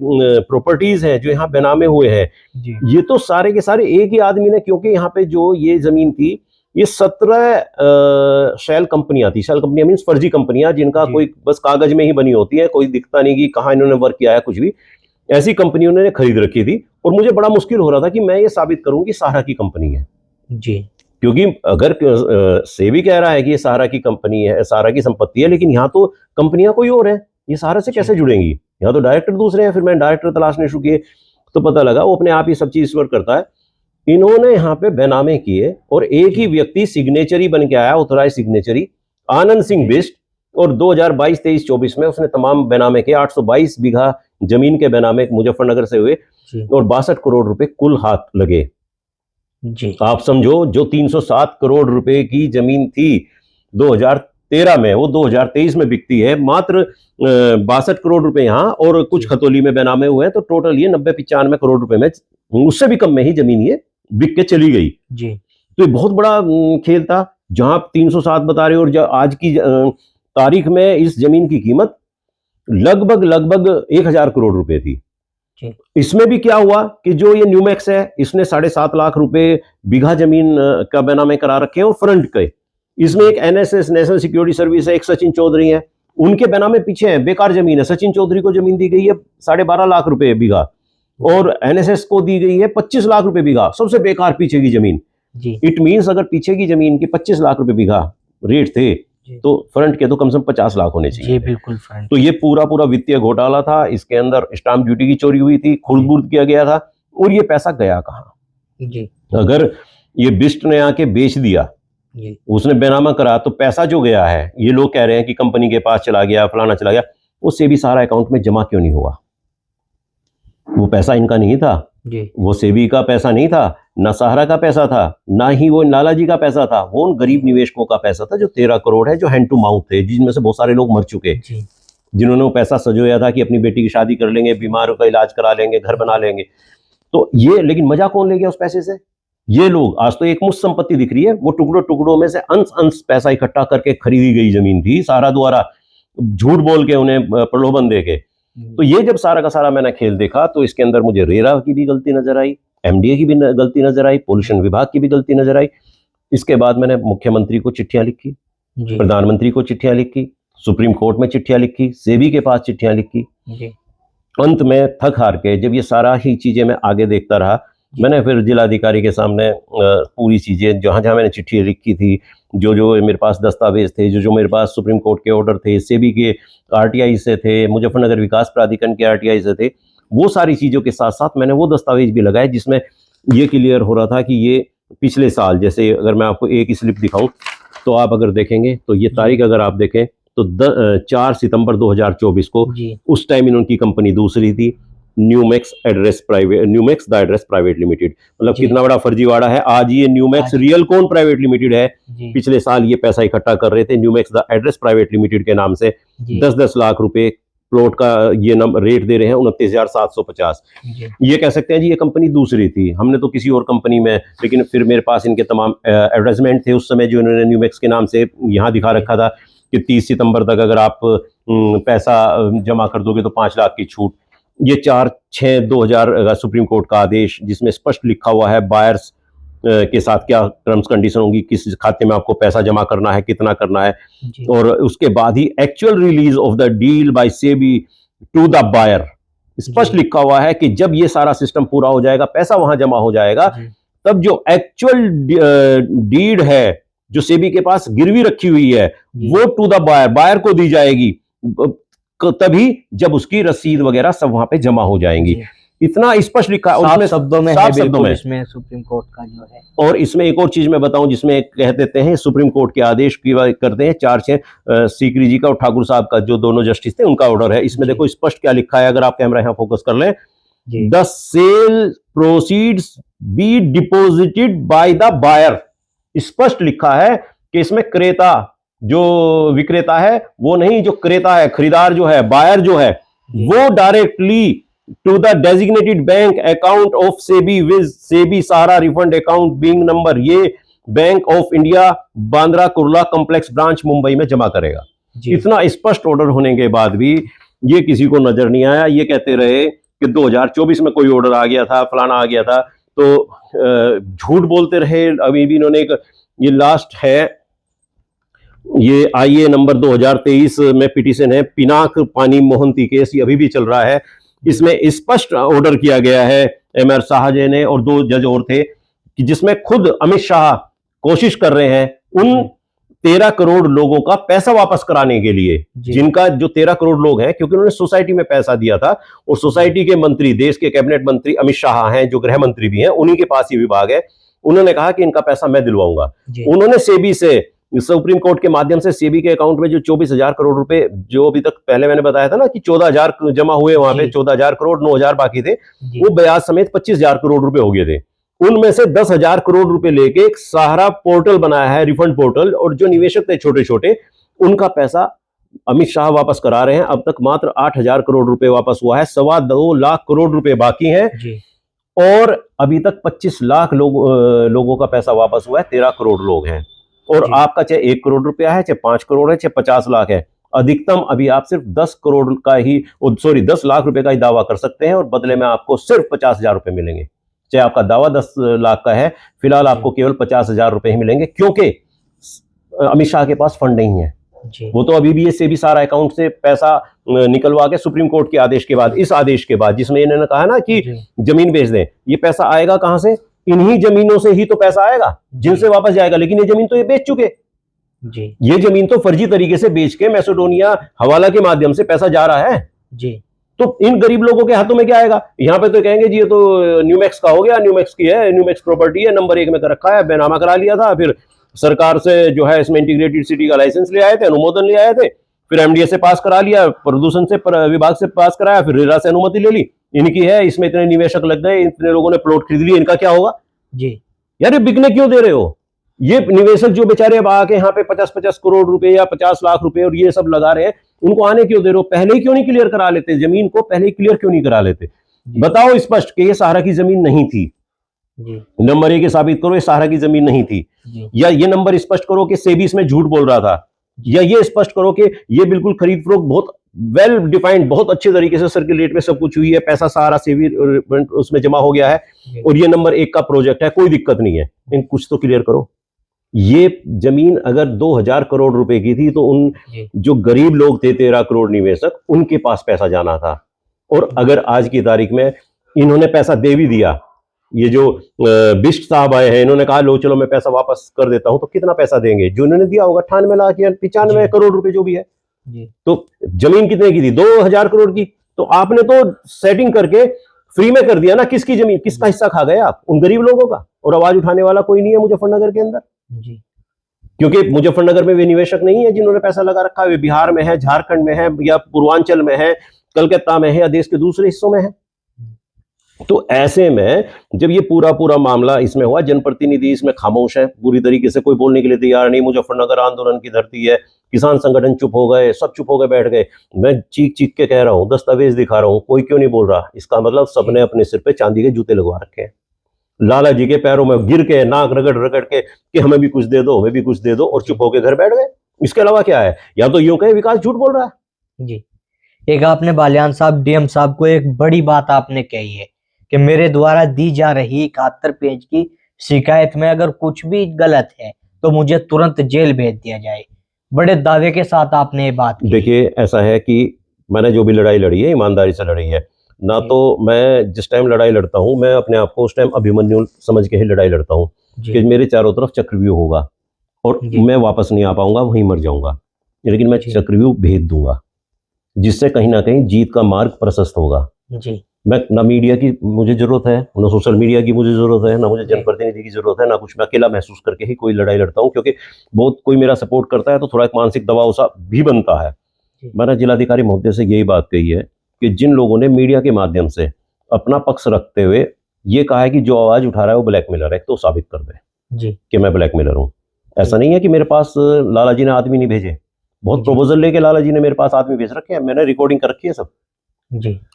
प्रॉपर्टीज हैं, जो यहाँ बैनामे हुए हैं, ये तो सारे के सारे एक ही आदमी ने, क्योंकि यहाँ पे जो ये जमीन थी, ये 17 शेल कंपनियां थी। शेल कंपनियां मीन्स फर्जी कंपनियां, जिनका कोई बस कागज में ही बनी होती है, कोई दिखता नहीं कि कहाँ इन्होंने वर्क किया है, कुछ भी। ऐसी कंपनी उन्होंने खरीद रखी थी और मुझे बड़ा मुश्किल हो रहा था कि मैं ये साबित करूं कि सहारा की कंपनी है जी, क्योंकि अगर सेबी कह रहा है कि ये सहारा की कंपनी है, सहारा की संपत्ति है, लेकिन यहाँ तो कंपनियां कोई और है, ये सहारा से कैसे जुड़ेंगी? यहाँ तो डायरेक्टर दूसरे हैं। फिर मैंने डायरेक्टर तलाशने शुरू किए, तो पता लगा वो अपने आप ही सब चीज वर्क करता है। इन्होंने यहाँ पे बैनामे किए और एक ही व्यक्ति सिग्नेचरी बन के आया, ऑथराइज सिग्नेचरी, आनंद सिंह बिष्ट, और 2022, 23, 24 में उसने तमाम बैनामे के 822 बीघा जमीन के बैनामे मुजफ्फरनगर से हुए और 62 करोड़ रुपए कुल हाथ लगे जी। आप समझो, जो 307 करोड़ रुपए की जमीन थी 2013 में, वो 2023 में बिकती है मात्र 62 करोड़ रुपए यहाँ, और कुछ खतौली में बैनामे हुए हैं, तो टोटल ये 90-95 करोड़ रुपए में, उससे भी कम में ही जमीन ये बिक के चली गई जी। तो ये बहुत बड़ा खेल था। जहां 307 बता रहे हो, और आज की तारीख में इस जमीन की कीमत लगभग 1000 करोड़ रुपए थी। इसमें भी क्या हुआ कि जो ये न्यूमैक्स है, इसने 7.5 लाख रुपए बीघा जमीन का बैनामे करा रखे हैं, और फ्रंट के इसमें एक एनएसएस, नेशनल सिक्योरिटी सर्विस है, एक सचिन चौधरी है, उनके बैनामे पीछे है, बेकार जमीन है। सचिन चौधरी को जमीन दी गई है 12.5 लाख रुपए बीघा, और एनएसएस को दी गई है 25 लाख रुपए बीघा, सबसे बेकार पीछे की जमीन जी। इट मींस अगर पीछे की जमीन की 25 लाख रुपए बीघा रेट थे, तो फ्रंट के तो कम से कम 50 लाख होने चाहिए। बिल्कुल फ्रंट। तो ये पूरा वित्तीय घोटाला था। इसके अंदर स्टाम्प ड्यूटी की चोरी हुई थी, खुर्द-बुर्द किया गया था, और ये पैसा गया कहाँ जी? अगर ये बिष्ट ने आके बेच दिया, उसने बैनामा करा, तो पैसा जो गया है, ये लोग कह रहे हैं कि कंपनी के पास चला गया, फलाना चला गया, उससे भी सारा अकाउंट में जमा क्यों नहीं हुआ? वो पैसा इनका नहीं था जी। वो सेबी का पैसा नहीं था, ना सहारा का पैसा था, ना ही वो लाला जी का पैसा था, वो उन गरीब निवेशकों का पैसा था, जो 13 करोड़ है, जो हैंड टू माउथ थे, जिनमें से बहुत सारे लोग मर चुके, जिन्होंने वो पैसा सजोया था कि अपनी बेटी की शादी कर लेंगे, बीमारों का इलाज करा लेंगे, घर बना लेंगे। तो ये, लेकिन मजा कौन ले गया उस पैसे से? ये लोग। आज तो एक मुश्त संपत्ति दिख रही है, वो टुकड़ों में से अंश पैसा इकट्ठा करके खरीदी गई जमीन थी सहारा द्वारा, झूठ बोल के, उन्हें प्रलोभन दे के। तो ये जब सारा का सारा मैंने खेल देखा, तो इसके अंदर मुझे रेरा की भी गलती नजर आई, एमडीए की भी गलती नजर आई, पोल्यूशन विभाग की भी गलती नजर आई। इसके बाद मैंने मुख्यमंत्री को चिट्ठियां लिखी, प्रधानमंत्री को चिट्ठियां लिखी, सुप्रीम कोर्ट में चिट्ठियां लिखी, सेबी के पास चिट्ठियां लिखी। अंत में थक हार के, जब ये सारा ही चीजें मैं आगे देखता रहा, मैंने फिर जिलाधिकारी के सामने पूरी चीजें, जहां जहां मैंने चिट्ठी लिखी थी, जो मेरे पास दस्तावेज थे, जो मेरे पास सुप्रीम कोर्ट के ऑर्डर थे, सेबी के आरटीआई से थे, मुजफ्फरनगर विकास प्राधिकरण के आरटीआई से थे, वो सारी चीज़ों के साथ साथ मैंने वो दस्तावेज भी लगाए, जिसमें ये क्लियर हो रहा था कि ये पिछले साल, जैसे अगर मैं आपको एक स्लिप दिखाऊं, तो आप अगर देखेंगे, तो ये तारीख अगर आप देखें, तो 4 सितंबर 2024 को, उस टाइम इनकी कंपनी दूसरी थी, न्यूमैक्स द एड्रेस प्राइवेट लिमिटेड। मतलब कितना बड़ा फर्जीवाड़ा है। आज ये न्यूमैक्स रियल कौन प्राइवेट लिमिटेड है, पिछले साल ये पैसा इकट्ठा कर रहे थे न्यूमैक्स द एड्रेस प्राइवेट लिमिटेड के नाम से, 10-10 लाख रुपए प्लॉट का ये रेट दे रहे हैं, 29,750। ये कह सकते हैं जी ये कंपनी दूसरी थी, हमने तो किसी और कंपनी में, लेकिन फिर मेरे पास इनके तमाम एडवर्टाइजमेंट थे उस समय, जो इन्होंने न्यूमैक्स के नाम से यहाँ दिखा रखा था कि 30 सितंबर तक अगर आप पैसा जमा कर दोगे तो 5 लाख की छूट। ये 4/6/2000 सुप्रीम कोर्ट का आदेश, जिसमें स्पष्ट लिखा हुआ है बायर्स के साथ क्या टर्म्स कंडीशन होंगी, किस खाते में आपको पैसा जमा करना है, कितना करना है, और उसके बाद ही actual release of the deal by SEBI to the buyer, स्पष्ट लिखा हुआ है कि जब ये सारा सिस्टम पूरा हो जाएगा, पैसा वहां जमा हो जाएगा, तब जो एक्चुअल डीड है जो सेबी के पास गिरवी रखी हुई है वो टू द बायर को दी जाएगी, तभी जब उसकी रसीद वगैरह सब वहां पे जमा हो जाएंगी। इतना स्पष्ट लिखा है, साफ शब्दों में साफ शब्दों में इसमें सुप्रीम कोर्ट का जो है। और इसमें एक और चीज मैं बताऊं, जिसमें कह देते हैं सुप्रीम कोर्ट के आदेश की बात करते हैं, 4-6 सीकरी जी का और ठाकुर साहब का, जो दोनों जस्टिस थे, उनका ऑर्डर है। इसमें देखो स्पष्ट क्या लिखा है, अगर आप कैमरा यहां फोकस कर लें, the sale proceeds be deposited by the buyer. स्पष्ट लिखा है कि इसमें क्रेता, जो विक्रेता है वो नहीं, जो क्रेता है, खरीदार जो है, बायर जो है, वो directly to the designated bank account of SEBI with SEBI Sahara refund account being number, ये Bank of India Bandra Kurla complex branch Mumbai में जमा करेगा। इतना स्पष्ट ऑर्डर होने के बाद भी ये किसी को नजर नहीं आया। ये कहते रहे कि 2024 में कोई ऑर्डर आ गया था, फलाना आ गया था, तो झूठ बोलते रहे। अभी भी इन्होंने एक, ये लास्ट है, ये आईए नंबर 2023 में पिटीशन है, पिनाक पानी मोहंती केस, ये अभी भी चल रहा है। इसमें स्पष्ट ऑर्डर किया गया है एमआर शाह जी ने और 2 जज और थे, कि जिसमें खुद अमित शाह कोशिश कर रहे हैं उन 13 करोड़ लोगों का पैसा वापस कराने के लिए, जिनका जो 13 करोड़ लोग हैं, क्योंकि उन्होंने सोसाइटी में पैसा दिया था, और सोसाइटी के मंत्री, देश के कैबिनेट मंत्री अमित शाह हैं, जो गृह मंत्री भी हैं, उन्हीं के पास ये विभाग है। उन्होंने कहा कि इनका पैसा मैं दिलवाऊंगा। उन्होंने सेबी से, सुप्रीम कोर्ट के माध्यम से, सेबी के अकाउंट में जो 24,000 करोड़ रुपए, जो अभी तक पहले मैंने बताया था ना कि 14,000 जमा हुए, वहां पे 14,000 करोड़, 9,000 बाकी थे, वो ब्याज समेत 25,000 करोड़ रुपए हो गए थे। उनमें से 10,000 करोड़ रुपए लेके एक सहारा पोर्टल बनाया है, रिफंड पोर्टल, और जो निवेशक थे छोटे छोटे, उनका पैसा अमित शाह वापस करा रहे हैं। अब तक मात्र 8,000 करोड़ रुपए वापस हुआ है, 2.25 लाख करोड़ रुपए बाकी हैं, और अभी तक 25 लाख लोगों का पैसा वापस हुआ है। 13 करोड़ लोग हैं, और आपका चाहे 1 करोड़ रुपया है, चाहे 5 करोड़ है, चाहे 50 लाख है, अधिकतम अभी आप सिर्फ 10 करोड़ का ही, 10 लाख रुपए का ही दावा कर सकते हैं, और बदले में आपको सिर्फ 50,000 रुपए मिलेंगे। चाहे आपका दावा 10 लाख का है, फिलहाल आपको केवल 50,000 रुपए ही मिलेंगे, क्योंकि अमित शाह के पास फंड नहीं है। वो तो अभी भी ये सेबी सारा अकाउंट से पैसा निकलवा के, सुप्रीम कोर्ट के आदेश के बाद, इस आदेश के बाद, जिसमें इन्होंने कहा ना कि जमीन बेच दें, ये पैसा आएगा कहां से? इन्हीं जमीनों से ही तो पैसा आएगा, जिनसे वापस जाएगा। लेकिन ये जमीन तो ये बेच चुके जी। ये जमीन तो फर्जी तरीके से बेच के मैसेडोनिया हवाला के माध्यम से पैसा जा रहा है जी। तो इन गरीब लोगों के हाथों में क्या आएगा? यहाँ पे तो कहेंगे जी ये तो न्यूमैक्स का हो गया, न्यूमैक्स की है, न्यूमैक्स प्रॉपर्टी है, नंबर 1 में कर रखा है, बेनामा करा लिया था, फिर सरकार से जो है इसमें इंटीग्रेटेड सिटी का लाइसेंस ले आए थे, अनुमोदन ले आए थे, फिर एमडीए से पास करा लिया, प्रदूषण से विभाग से पास कराया, फिर रेरा से अनुमति ले ली, इनकी है, इसमें इतने निवेशक लग गए, इतने लोगों ने प्लॉट खरीद लिए, इनका क्या होगा जी? यार ये बिकने क्यों दे रहे हो? ये निवेशक जो बेचारे अब आके यहाँ पे 50-50 करोड़ रुपए या 50 लाख रुपए और ये सब लगा रहे हैं, उनको आने क्यों दे रहे हो? पहले ही क्यों नहीं क्लियर करा लेते? जमीन को पहले ही क्लियर क्यों नहीं करा लेते? बताओ स्पष्ट कि ये सहारा की जमीन नहीं थी जी। नंबर 1 साबित करो ये सहारा की जमीन नहीं थी, या ये नंबर स्पष्ट करो कि सेबी इसमें झूठ बोल रहा था, या ये स्पष्ट करो कि ये बिल्कुल खरीद फरोख्त बहुत वेल डिफाइंड, बहुत अच्छे तरीके से सर्कुलेट में सब कुछ हुई है, पैसा सहारा सेबी उसमें जमा हो गया है, और ये नंबर 1 का प्रोजेक्ट है, कोई दिक्कत नहीं है। इन कुछ तो क्लियर करो। ये जमीन अगर 2,000 करोड़ रुपए की थी तो उन जो गरीब लोग थे 13 करोड़ निवेशक, उनके पास पैसा जाना था। और अगर आज की तारीख में इन्होंने पैसा दे भी दिया, ये जो बिष्ट साहब आए हैं, इन्होंने कहा लो चलो मैं पैसा वापस कर देता हूं, तो कितना पैसा देंगे? जो इन्होंने दिया होगा 98 लाख या 95 करोड़ रुपए जो भी है। तो जमीन कितने की थी? 2,000 करोड़ की। तो आपने तो सेटिंग करके फ्री में कर दिया ना। किसकी जमीन, किसका हिस्सा खा गए आप? उन गरीब लोगों का। और आवाज उठाने वाला कोई नहीं है मुजफ्फरनगर के अंदर जी, क्योंकि मुजफ्फरनगर में वे निवेशक नहीं है जिन्होंने पैसा लगा रखा है। वे बिहार में है, झारखंड में है, या पूर्वांचल में है, कलकत्ता में है, या देश के दूसरे हिस्सों में है। तो ऐसे में जब ये पूरा मामला इसमें हुआ, जनप्रतिनिधि इसमें खामोश है, पूरी तरीके से कोई बोलने के लिए तैयार नहीं। मुजफ्फरनगर आंदोलन की धरती है, किसान संगठन चुप हो गए, सब चुप हो गए, बैठ गए। मैं चीख के कह रहा हूँ, दस्तावेज दिखा रहा हूँ, कोई क्यों नहीं बोल रहा? इसका मतलब सबने अपने सिर पे चांदी के जूते लगवा रखे हैं, लाला जी के पैरों में गिर के, नाक रगड़ के कि हमें भी कुछ दे दो, हमें भी कुछ दे दो, और चुप होके घर बैठ गए। इसके अलावा क्या है? या तो यूं कहे विकास झूठ बोल रहा है जी। एक आपने बालियान साहब, डीएम साहब को एक बड़ी बात आपने कही है कि मेरे द्वारा दी जा रही 71 पेज की शिकायत में अगर कुछ भी गलत है तो मुझे तुरंत जेल भेज दिया जाए। बड़े दावे के साथ आपने ये बात की। देखिए ऐसा है कि मैंने जो भी लड़ाई लड़ी है ईमानदारी से लड़ी है, ना तो मैं जिस टाइम लड़ाई लड़ता हूँ मैं अपने आप को उस टाइम अभिमन्यु समझ के ही लड़ाई लड़ता हूँ कि मेरे चारों तरफ चक्रव्यूह होगा और मैं वापस नहीं आ पाऊंगा, वहीं मर जाऊंगा, लेकिन मैं चक्रव्यूह भेद दूंगा जिससे कहीं ना कहीं जीत का मार्ग प्रशस्त होगा। मैं ना मीडिया की मुझे जरूरत है, ना सोशल मीडिया की मुझे जरूरत है, ना मुझे जनप्रतिनिधि की जरूरत है, ना कुछ। मैं अकेला महसूस करके ही कोई लड़ाई लड़ता हूँ, क्योंकि बहुत कोई मेरा सपोर्ट करता है तो थोड़ा एक मानसिक दबाव सा भी बनता है। मैंने जिलाधिकारी महोदय से यही बात कही है कि जिन लोगों ने मीडिया के माध्यम से अपना पक्ष रखते हुए ये कहा है कि जो आवाज उठा रहा है वो ब्लैकमेलर है, तो साबित कर दे कि मैं ब्लैकमेलर हूँ। ऐसा नहीं है कि मेरे पास लाला जी ने आदमी नहीं भेजे, बहुत प्रपोजल लेके लाला जी ने मेरे पास आदमी भेज रखे हैं, मैंने रिकॉर्डिंग कर रखी है सब।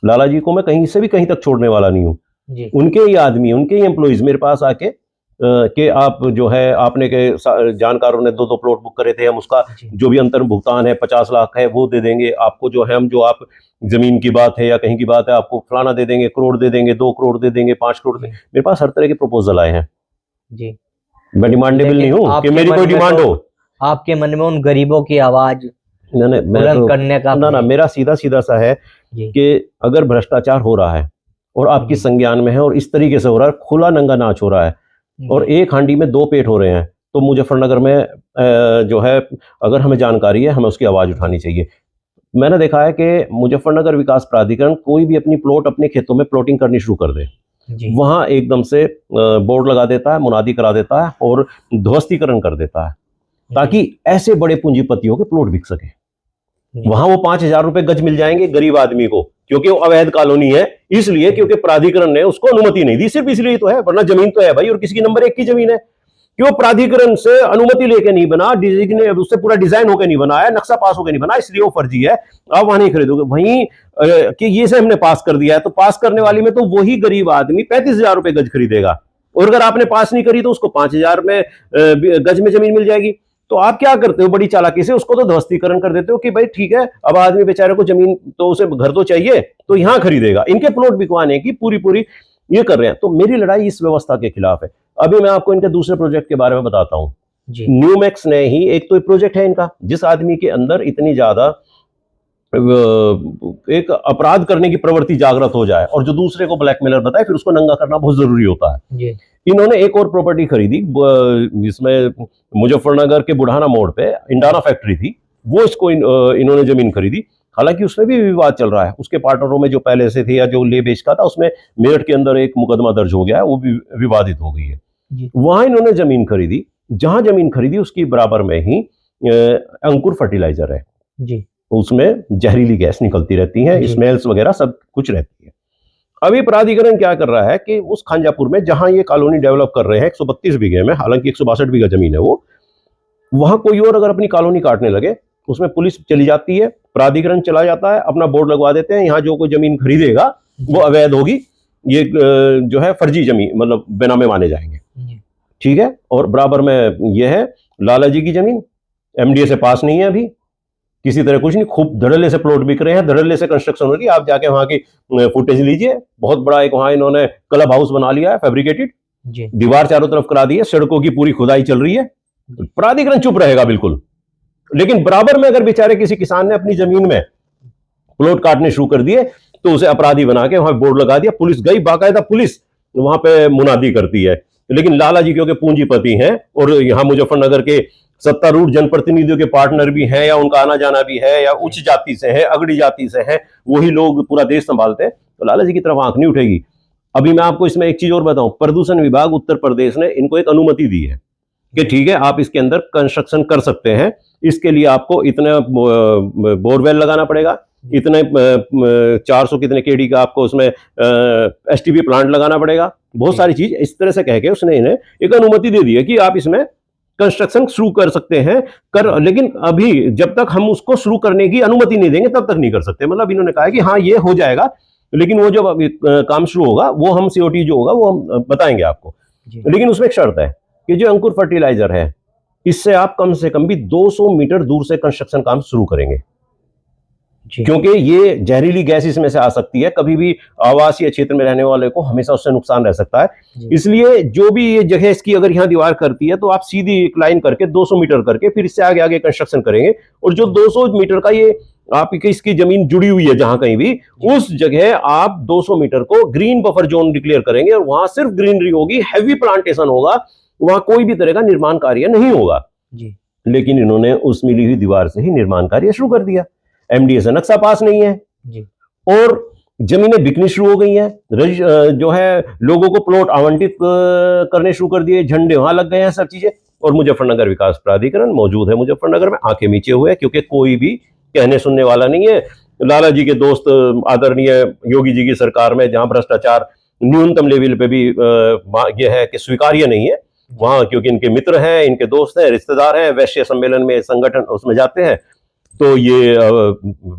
लाला जी को मैं कहीं से भी कहीं तक छोड़ने वाला नहीं हूँ। उनके ही आदमी, उनके ही एम्प्लॉइज मेरे पास आके कि आप जो है आपने के जानकारों ने 2-2 प्लॉट बुक करे थे, हम उसका जो भी अंतर भुगतान है 50 लाख है वो दे देंगे आपको, जो है हम जो आप जमीन की बात है या कहीं की बात है आपको फलाना दे देंगे, करोड़ दे देंगे, 2 करोड़ दे देंगे, 5 करोड़ दे। मेरे पास हर तरह के प्रपोजल आए हैं मैं डिमांडेबल नहीं हूँ कि मेरी कोई डिमांड हो। आपके मन में उन गरीबों की आवाज बुलंद करने का ना मेरा सीधा सीधा सा है कि अगर भ्रष्टाचार हो रहा है और आपकी संज्ञान में है और इस तरीके से हो रहा है, खुला नंगा नाच हो रहा है और एक हांडी में 2 पेट हो रहे हैं, तो मुजफ्फरनगर में जो है अगर हमें जानकारी है हमें उसकी आवाज उठानी चाहिए। मैंने देखा है कि मुजफ्फरनगर विकास प्राधिकरण कोई भी अपनी प्लॉट अपने खेतों में प्लॉटिंग करनी शुरू कर दे, वहां एकदम से बोर्ड लगा देता है, मुनादी करा देता है और ध्वस्तीकरण कर देता है ताकि ऐसे बड़े पूंजीपतियों के प्लॉट बिक सके। वहां वो 5,000 रुपए गज मिल जाएंगे गरीब आदमी को, क्योंकि वो अवैध कॉलोनी है, इसलिए क्योंकि प्राधिकरण ने उसको अनुमति नहीं दी, सिर्फ इसलिए तो है, वरना जमीन तो है भाई और किसी की नंबर 1 की जमीन है। क्यों प्राधिकरण से अनुमति लेके नहीं बना, उससे पूरा डिजाइन होकर नहीं बनाया, नक्शा पास होकर नहीं बना, इसलिए वो फर्जी है, आप वहां नहीं खरीदोगे। वहीं कि ये से हमने पास कर दिया है, तो पास करने वाली में तो वही गरीब आदमी 35,000 रुपए गज खरीदेगा और अगर आपने पास नहीं करी तो उसको 5,000 में गज में जमीन मिल जाएगी। तो आप क्या करते हो बड़ी चालाकी से उसको तो ध्वस्तीकरण कर देते हो कि भाई ठीक है अब आदमी बेचारे को जमीन तो उसे घर तो चाहिए तो यहां खरीदेगा, इनके प्लॉट बिकवाने की पूरी ये कर रहे हैं। तो मेरी लड़ाई इस व्यवस्था के खिलाफ है। अभी मैं आपको इनके दूसरे प्रोजेक्ट के बारे में बताता हूं। न्यूमैक्स ने ही एक तो प्रोजेक्ट है इनका, जिस आदमी के अंदर इतनी ज्यादा एक अपराध करने की प्रवृत्ति जागृत हो जाए और जो दूसरे को ब्लैकमेलर बताए, फिर उसको नंगा करना बहुत जरूरी होता है। इन्होंने एक और प्रॉपर्टी खरीदी जिसमें मुजफ्फरनगर के बुढ़ाना मोड़ पे इंडाना फैक्ट्री थी, वो इसको इन्होंने जमीन खरीदी। हालांकि उसमें भी विवाद चल रहा है, उसके पार्टनरों में जो पहले से थे या जो ले बेच का था, उसमें मेरठ के अंदर एक मुकदमा दर्ज हो गया है, वो भी विवादित हो गई है। वहां इन्होंने जमीन खरीदी, जहां जमीन खरीदी उसकी बराबर में ही अंकुर फर्टिलाइजर है, उसमें जहरीली गैस निकलती रहती है, स्मेल्स वगैरह सब कुछ रहती है। अभी प्राधिकरण क्या कर रहा है कि उस खांजापुर में जहां ये कॉलोनी डेवलप कर रहे हैं 132 बीघे में, हालांकि 162 बीघा जमीन है वो, वहां कोई और अगर अपनी कॉलोनी काटने लगे, उसमें पुलिस चली जाती है, प्राधिकरण चला जाता है, अपना बोर्ड लगवा देते हैं, यहाँ जो कोई जमीन खरीदेगा वो अवैध होगी, ये जो है फर्जी जमीन मतलब बेनामे माने जाएंगे, ठीक है। और बराबर में ये है लाला जी की जमीन, MDA से पास नहीं है अभी, किसी तरह कुछ नहीं, खूब धड़ल्ले से प्लॉट बिक रहे हैं, धड़ल्ले से कंस्ट्रक्शन हो रही है। आप जाके वहां की फुटेज लीजिए, बहुत बड़ा एक वहां इन्होंने क्लब हाउस बना लिया है, फैब्रिकेटेड, दीवार चारों तरफ करा दी है, सड़कों की पूरी खुदाई चल रही है। प्राधिकरण चुप रहेगा बिल्कुल, लेकिन बराबर में अगर बेचारे किसी किसान ने अपनी जमीन में प्लॉट काटने शुरू कर दिए तो उसे अपराधी बना के वहां बोर्ड लगा दिया, पुलिस गई, बाकायदा पुलिस वहां पे मुनादी करती है। लेकिन लाला जी क्योंकि पूंजीपति हैं और यहाँ मुजफ्फरनगर के सत्तारूढ़ जनप्रतिनिधियों के पार्टनर भी हैं या उनका आना जाना भी है या उच्च जाति से है, अगड़ी जाति से है, वही लोग पूरा देश संभालते हैं, तो लाला जी की तरफ आंख नहीं उठेगी। अभी मैं आपको इसमें एक चीज और बताऊं, प्रदूषण विभाग उत्तर प्रदेश ने इनको एक अनुमति दी है कि ठीक है आप इसके अंदर कंस्ट्रक्शन कर सकते हैं, इसके लिए आपको इतना बोरवेल लगाना पड़ेगा, इतने 400 कितने केडी का आपको उसमें STP प्लांट लगाना पड़ेगा, बहुत सारी चीज इस तरह से कह के उसने इन्हें एक अनुमति दे दी है कि आप इसमें कंस्ट्रक्शन शुरू कर सकते हैं लेकिन अभी जब तक हम उसको शुरू करने की अनुमति नहीं देंगे तब तक नहीं कर सकते। मतलब इन्होंने कहा है कि हाँ ये हो जाएगा, लेकिन वो जब काम शुरू होगा वो हम COT जो होगा वो हम बताएंगे आपको, लेकिन उसमें एक शर्त है कि जो अंकुर फर्टिलाइजर है इससे आप कम से कम भी 200 मीटर दूर से कंस्ट्रक्शन काम शुरू करेंगे, क्योंकि ये जहरीली गैस इसमें से आ सकती है, कभी भी आवासीय क्षेत्र में रहने वाले को हमेशा उससे नुकसान रह सकता है। इसलिए जो भी ये जगह इसकी अगर यहाँ दीवार करती है तो आप सीधी एक लाइन करके 200 मीटर करके फिर इससे आगे आगे कंस्ट्रक्शन करेंगे, और जो 200 मीटर का ये आपकी इसकी जमीन जुड़ी हुई है जहां कहीं भी, उस जगह आप 200 मीटर को ग्रीन बफर जोन डिक्लेयर करेंगे और वहां सिर्फ ग्रीनरी होगी, हैवी प्लांटेशन होगा, वहां कोई भी तरह का निर्माण कार्य नहीं होगा जी। लेकिन इन्होंने उस मिली हुई दीवार से ही निर्माण कार्य शुरू कर दिया। एमडीए से नक्शा पास नहीं है जी। और जमीनें बिकनी शुरू हो गई हैं, जो है लोगों को प्लॉट आवंटित करने शुरू कर दिए, झंडे वहां लग गए हैं, सब चीजें। और मुजफ्फरनगर विकास प्राधिकरण मौजूद है मुजफ्फरनगर में, आंखें नीचे हुए है, क्योंकि कोई भी कहने सुनने वाला नहीं है। लाला जी के दोस्त आदरणीय योगी जी की सरकार में जहां भ्रष्टाचार न्यूनतम लेवल पे भी यह है कि स्वीकार्य नहीं है, वहां क्योंकि इनके मित्र हैं, इनके दोस्त हैं, रिश्तेदार हैं, वैश्य सम्मेलन में संगठन उसमें जाते हैं, तो ये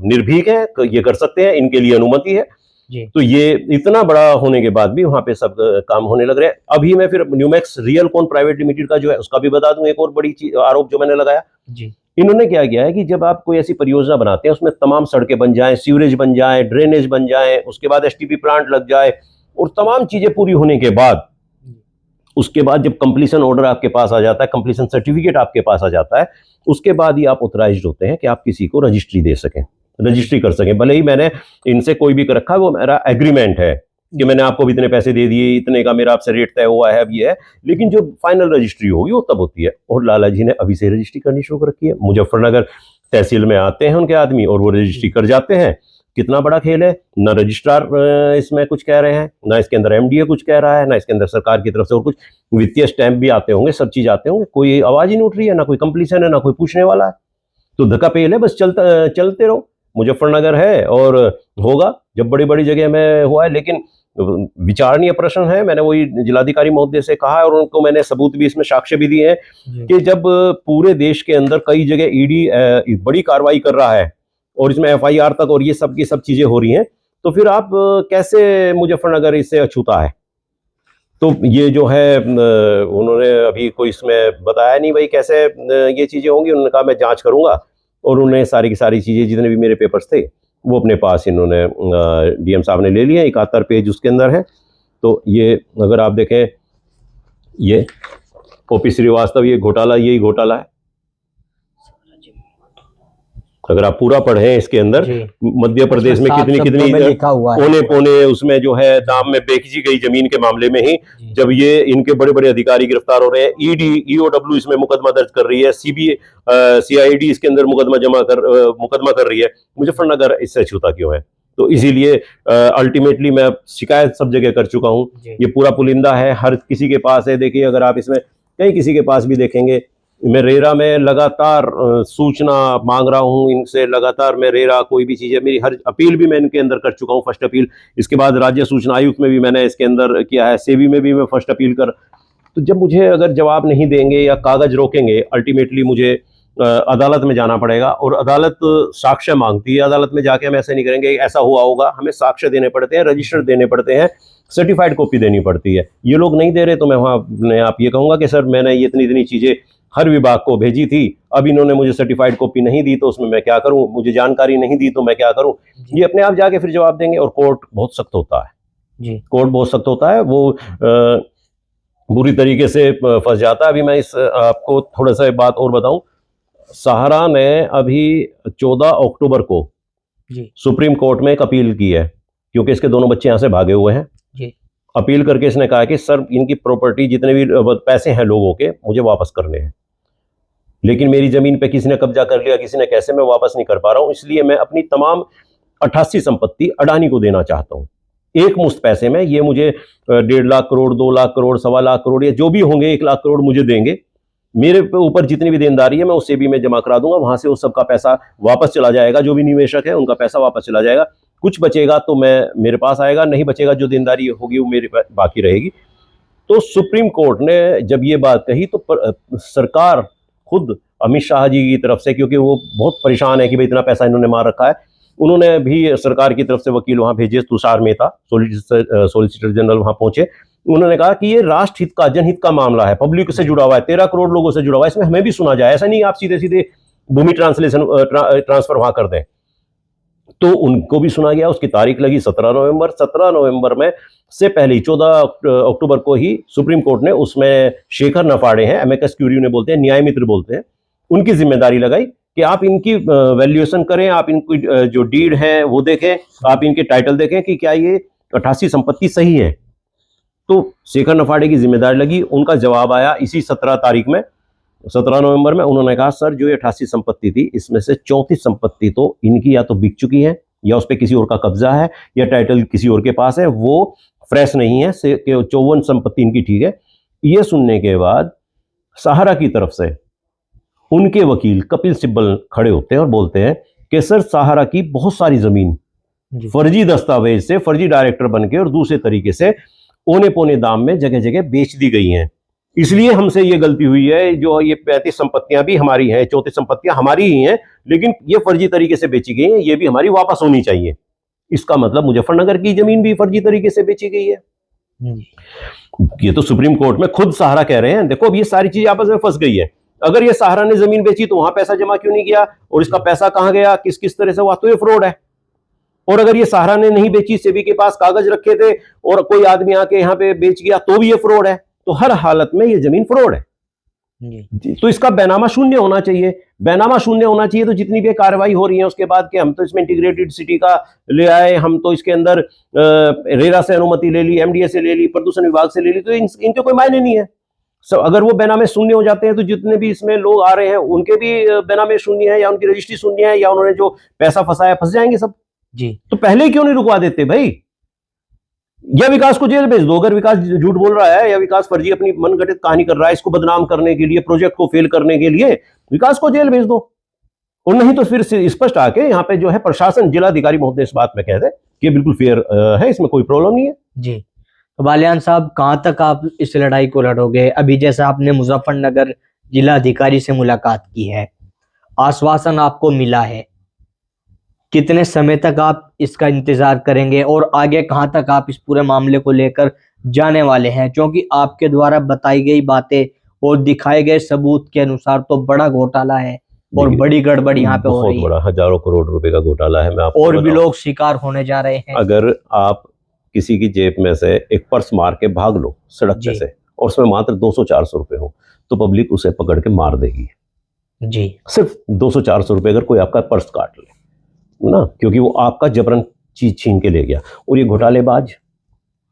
निर्भीक है, ये कर सकते हैं, इनके लिए अनुमति है जी। तो ये इतना बड़ा होने के बाद भी वहां पे सब काम होने लग रहे हैं। अभी मैं फिर न्यूमैक्स रियलकॉन प्राइवेट लिमिटेड का जो है उसका भी बता दूं, एक और बड़ी चीज आरोप जो मैंने लगाया जी। इन्होंने क्या किया है कि जब आप कोई ऐसी परियोजना बनाते हैं उसमें तमाम सड़कें बन जाएं, सीवरेज बन जाए, ड्रेनेज बन जाए, उसके बाद एसटीपी प्लांट लग जाए और तमाम चीजें पूरी होने के बाद उसके बाद जब कंप्लीशन ऑर्डर आपके पास आ जाता है, कंप्लीशन सर्टिफिकेट आपके पास आ जाता है, उसके बाद ही आप ऑथराइज्ड होते हैं कि आप किसी को रजिस्ट्री दे सकें, रजिस्ट्री कर सकें। भले ही मैंने इनसे कोई भी कर रखा है, वो मेरा एग्रीमेंट है कि मैंने आपको भी इतने पैसे दे दिए, इतने का मेरा आपसे रेट तय हुआ है, अब ये है, लेकिन जो फाइनल रजिस्ट्री होगी वो तब होती है। और लाला जी ने अभी से रजिस्ट्री करनी शुरू कर रखी है। मुजफ्फरनगर तहसील में आते हैं उनके आदमी और वो रजिस्ट्री कर जाते हैं। कितना बड़ा खेल है, ना रजिस्ट्रार इसमें कुछ कह रहे हैं, ना इसके अंदर एमडीए कुछ कह रहा है, ना इसके अंदर सरकार की तरफ से और कुछ वित्तीय स्टैंप भी आते होंगे, सब चीज आते होंगे, कोई आवाज ही नहीं उठ रही है, ना कोई कंप्लीशन है, ना कोई पूछने वाला है। तो धक्का पेल है, बस चलते रहो। मुजफ्फरनगर है और होगा, जब बड़ी बड़ी जगह में हुआ है, लेकिन विचारणीय प्रश्न है। मैंने वही जिलाधिकारी महोदय से कहा है और उनको मैंने सबूत भी, इसमें साक्ष्य भी दिए हैं कि जब पूरे देश के अंदर कई जगह ईडी बड़ी कार्रवाई कर रहा है और इसमें एफआईआर तक और ये सब की सब चीजें हो रही हैं, तो फिर आप कैसे मुजफ्फरनगर इससे अछूता है। तो ये जो है उन्होंने अभी कोई इसमें बताया नहीं भाई कैसे ये चीजें होंगी। उन्होंने कहा मैं जांच करूंगा और उन्हें सारी की सारी चीजें जितने भी मेरे पेपर्स थे वो अपने पास इन्होंने डीएम साहब ने ले लिए, 71 पेज उसके अंदर है। तो ये अगर आप देखें, ये ओपी श्रीवास्तव, ये घोटाला, यही घोटाला है। अगर आप पूरा पढ़ें इसके अंदर मध्य प्रदेश में कितनी कितनी पौने पौने उसमें जो है दाम में बेची गई जमीन के मामले में ही जब ये इनके बड़े बड़े अधिकारी गिरफ्तार हो रहे हैं, ईडी ईओडब्ल्यू इसमें मुकदमा दर्ज कर रही है, सीआईडी इसके अंदर मुकदमा कर रही है, मुजफ्फरनगर इससे अछूता क्यों है। तो इसीलिए अल्टीमेटली मैं शिकायत सब जगह कर चुका हूँ। ये पूरा पुलिंदा है, हर किसी के पास है। देखिए अगर आप इसमें कहीं किसी के पास भी देखेंगे, मैं रेरा में लगातार सूचना मांग रहा हूं इनसे, लगातार मैं रेरा कोई भी चीज़ है, मेरी हर अपील भी मैं इनके अंदर कर चुका हूं, फर्स्ट अपील। इसके बाद राज्य सूचना आयुक्त में भी मैंने इसके अंदर किया है, सेबी में भी मैं फर्स्ट अपील कर। तो जब मुझे अगर जवाब नहीं देंगे या कागज रोकेंगे, अल्टीमेटली मुझे अदालत में जाना पड़ेगा और अदालत साक्ष्य मांगती है। अदालत में जाके हम ऐसे नहीं करेंगे ऐसा हुआ होगा, हमें साक्ष्य देने पड़ते हैं, रजिस्टर देने पड़ते हैं, सर्टिफाइड कॉपी देनी पड़ती है। ये लोग नहीं दे रहे तो मैं वहाँ आप ये कहूँगा कि सर मैंने ये इतनी चीज़ें हर विभाग को भेजी थी, अब इन्होंने मुझे सर्टिफाइड कॉपी नहीं दी तो उसमें मैं क्या करूं, मुझे जानकारी नहीं दी तो मैं क्या करूं। ये अपने आप जाके फिर जवाब देंगे। और कोर्ट बहुत सख्त होता है जी, कोर्ट बहुत सख्त होता है, वो बुरी तरीके से फंस जाता है। अभी मैं इस आपको थोड़ा सा बात और बताऊं, सहारा ने अभी 14 अक्टूबर को जी सुप्रीम कोर्ट में एक अपील की है, क्योंकि इसके दोनों बच्चे यहाँ से भागे हुए हैं जी। अपील करके इसने कहा कि सर इनकी प्रॉपर्टी जितने भी पैसे हैं लोगों के मुझे वापस करने हैं, लेकिन मेरी जमीन पे किसी ने कब्जा कर लिया, किसी ने कैसे, मैं वापस नहीं कर पा रहा हूं, इसलिए मैं अपनी तमाम 88 संपत्ति अडानी को देना चाहता हूं एक मुश्त पैसे में। ये मुझे 1.5 लाख करोड़, 2 लाख करोड़, 1.25 लाख करोड़ या जो भी होंगे 1 लाख करोड़ मुझे देंगे। मेरे ऊपर जितनी भी देनदारी है मैं उससे भी मैं जमा करा दूंगा, वहां से उस सबका पैसा वापस चला जाएगा, जो भी निवेशक है उनका पैसा वापस चला जाएगा, कुछ बचेगा तो मैं मेरे पास आएगा, नहीं बचेगा जो देनदारी होगी वो मेरे बाकी रहेगी। तो सुप्रीम कोर्ट ने जब ये बात कही तो सरकार खुद अमित शाह जी की तरफ से, क्योंकि वो बहुत परेशान है कि भाई इतना पैसा इन्होंने मार रखा है, उन्होंने भी सरकार की तरफ से वकील वहां भेजे, तुषार मेहता सॉलिसिटर जनरल वहां पहुंचे। उन्होंने कहा कि ये राष्ट्र हित का, जनहित का मामला है, पब्लिक से जुड़ा हुआ है, 13 करोड़ लोगों से जुड़ा हुआ है, इसमें हमें भी सुना जाए, ऐसा नहीं आप सीधे सीधे भूमि ट्रांसफर वहां कर दें। तो उनको भी सुना गया, उसकी तारीख लगी 17 नवंबर। 17 नवंबर में से पहले ही 14 अक्टूबर को ही सुप्रीम कोर्ट ने उसमें शेखर नफाड़े हैं, एमिकस क्यूरी उन्हें बोलते हैं, न्याय मित्र बोलते हैं, उनकी जिम्मेदारी लगाई कि आप इनकी वैल्यूएशन करें, आप इनकी जो डीड है वो देखें, आप इनके टाइटल देखें कि क्या ये 88 संपत्ति सही है। तो शेखर नफाड़े की जिम्मेदारी लगी। उनका जवाब आया इसी 17 तारीख में, 17 नवंबर में। उन्होंने कहा सर जो ये 88 संपत्ति थी इसमें से 34 संपत्ति तो इनकी या तो बिक चुकी है या उस पर किसी और का कब्जा है या टाइटल किसी और के पास है, वो फ्रेश नहीं है, 54 संपत्ति इनकी ठीक है। ये सुनने के बाद सहारा की तरफ से उनके वकील कपिल सिब्बल खड़े होते हैं और बोलते हैं कि सर सहारा की बहुत सारी जमीन फर्जी दस्तावेज से, फर्जी डायरेक्टर बनके और दूसरे तरीके से औने पौने दाम में जगह जगह बेच दी गई हैं, इसलिए हमसे ये गलती हुई है। जो ये 35 संपत्तियां भी हमारी हैं, 34 संपत्तियां हमारी ही हैं, लेकिन ये फर्जी तरीके से बेची गई हैं, ये भी हमारी वापस होनी चाहिए। इसका मतलब मुजफ्फरनगर की जमीन भी फर्जी तरीके से बेची गई है। ये तो सुप्रीम कोर्ट में खुद सहारा कह रहे हैं। देखो अब ये सारी चीज आपस में फंस गई है। अगर ये सहारा ने जमीन बेची तो वहां पैसा जमा क्यों नहीं किया, और इसका पैसा कहां गया, किस किस तरह से हुआ, तो ये फ्रॉड है। और अगर ये सहारा ने नहीं बेची, सेबी के पास कागज रखे थे और कोई आदमी आके यहाँ पे बेच गया, तो भी ये फ्रॉड है। तो हर हालत में ये जमीन फ्रॉड है। तो इसका बैनामा शून्य होना चाहिए। बैनामा शून्य होना चाहिए तो जितनी भी कार्रवाई हो रही है उसके बाद कि हम तो इसमें इंटीग्रेटेड सिटी का ले आए, हम तो इसके अंदर रेरा से अनुमति ले ली, एमडीए से ले ली, प्रदूषण विभाग से ले ली, तो इनके कोई मायने नहीं है। अगर वो बैनामे शून्य हो जाते हैं तो जितने भी इसमें लोग आ रहे हैं उनके भी बैनामे शून्य है या उनकी रजिस्ट्री शून्य है या उन्होंने जो पैसा फंसाया फंस जाएंगे सब। जी, तो पहले ही क्यों नहीं रुकवा देते भाई? या विकास को जेल भेज दो। अगर विकास झूठ बोल रहा है या विकास फर्जी अपनी मनगढ़ंत कहानी कर रहा है इसको बदनाम करने के लिए, प्रोजेक्ट को फेल करने के लिए, विकास को जेल भेज दो। और नहीं तो फिर स्पष्ट आके यहाँ पे जो है प्रशासन, जिलाधिकारी महोदय इस बात में कह दे कि बिल्कुल फेयर है, इसमें कोई प्रॉब्लम नहीं है। जी, तो बालियान साहब कहाँ तक आप इस लड़ाई को लड़ोगे? अभी जैसे आपने मुजफ्फरनगर जिलाधिकारी से मुलाकात की है, आश्वासन आपको मिला है, कितने समय तक आप इसका इंतजार करेंगे और आगे कहां तक आप इस पूरे मामले को लेकर जाने वाले हैं? क्योंकि आपके द्वारा बताई गई बातें और दिखाए गए सबूत के अनुसार तो बड़ा घोटाला है और बड़ी गड़बड़ी यहाँ पे हो रही है। बहुत बड़ा, हजारों करोड़ रुपए का घोटाला है। मैं आपको और भी लोग शिकार होने जा रहे हैं। अगर आप किसी की जेब में से एक पर्स मार के भाग लो सड़क पे से और उसमें मात्र 200-400 रुपए हो तो पब्लिक उसे पकड़ के मार देगी। जी, सिर्फ 200-400 रुपए अगर कोई आपका पर्स काट ले ना, क्योंकि वो आपका जबरन चीज छीन के ले गया। और ये घोटालेबाज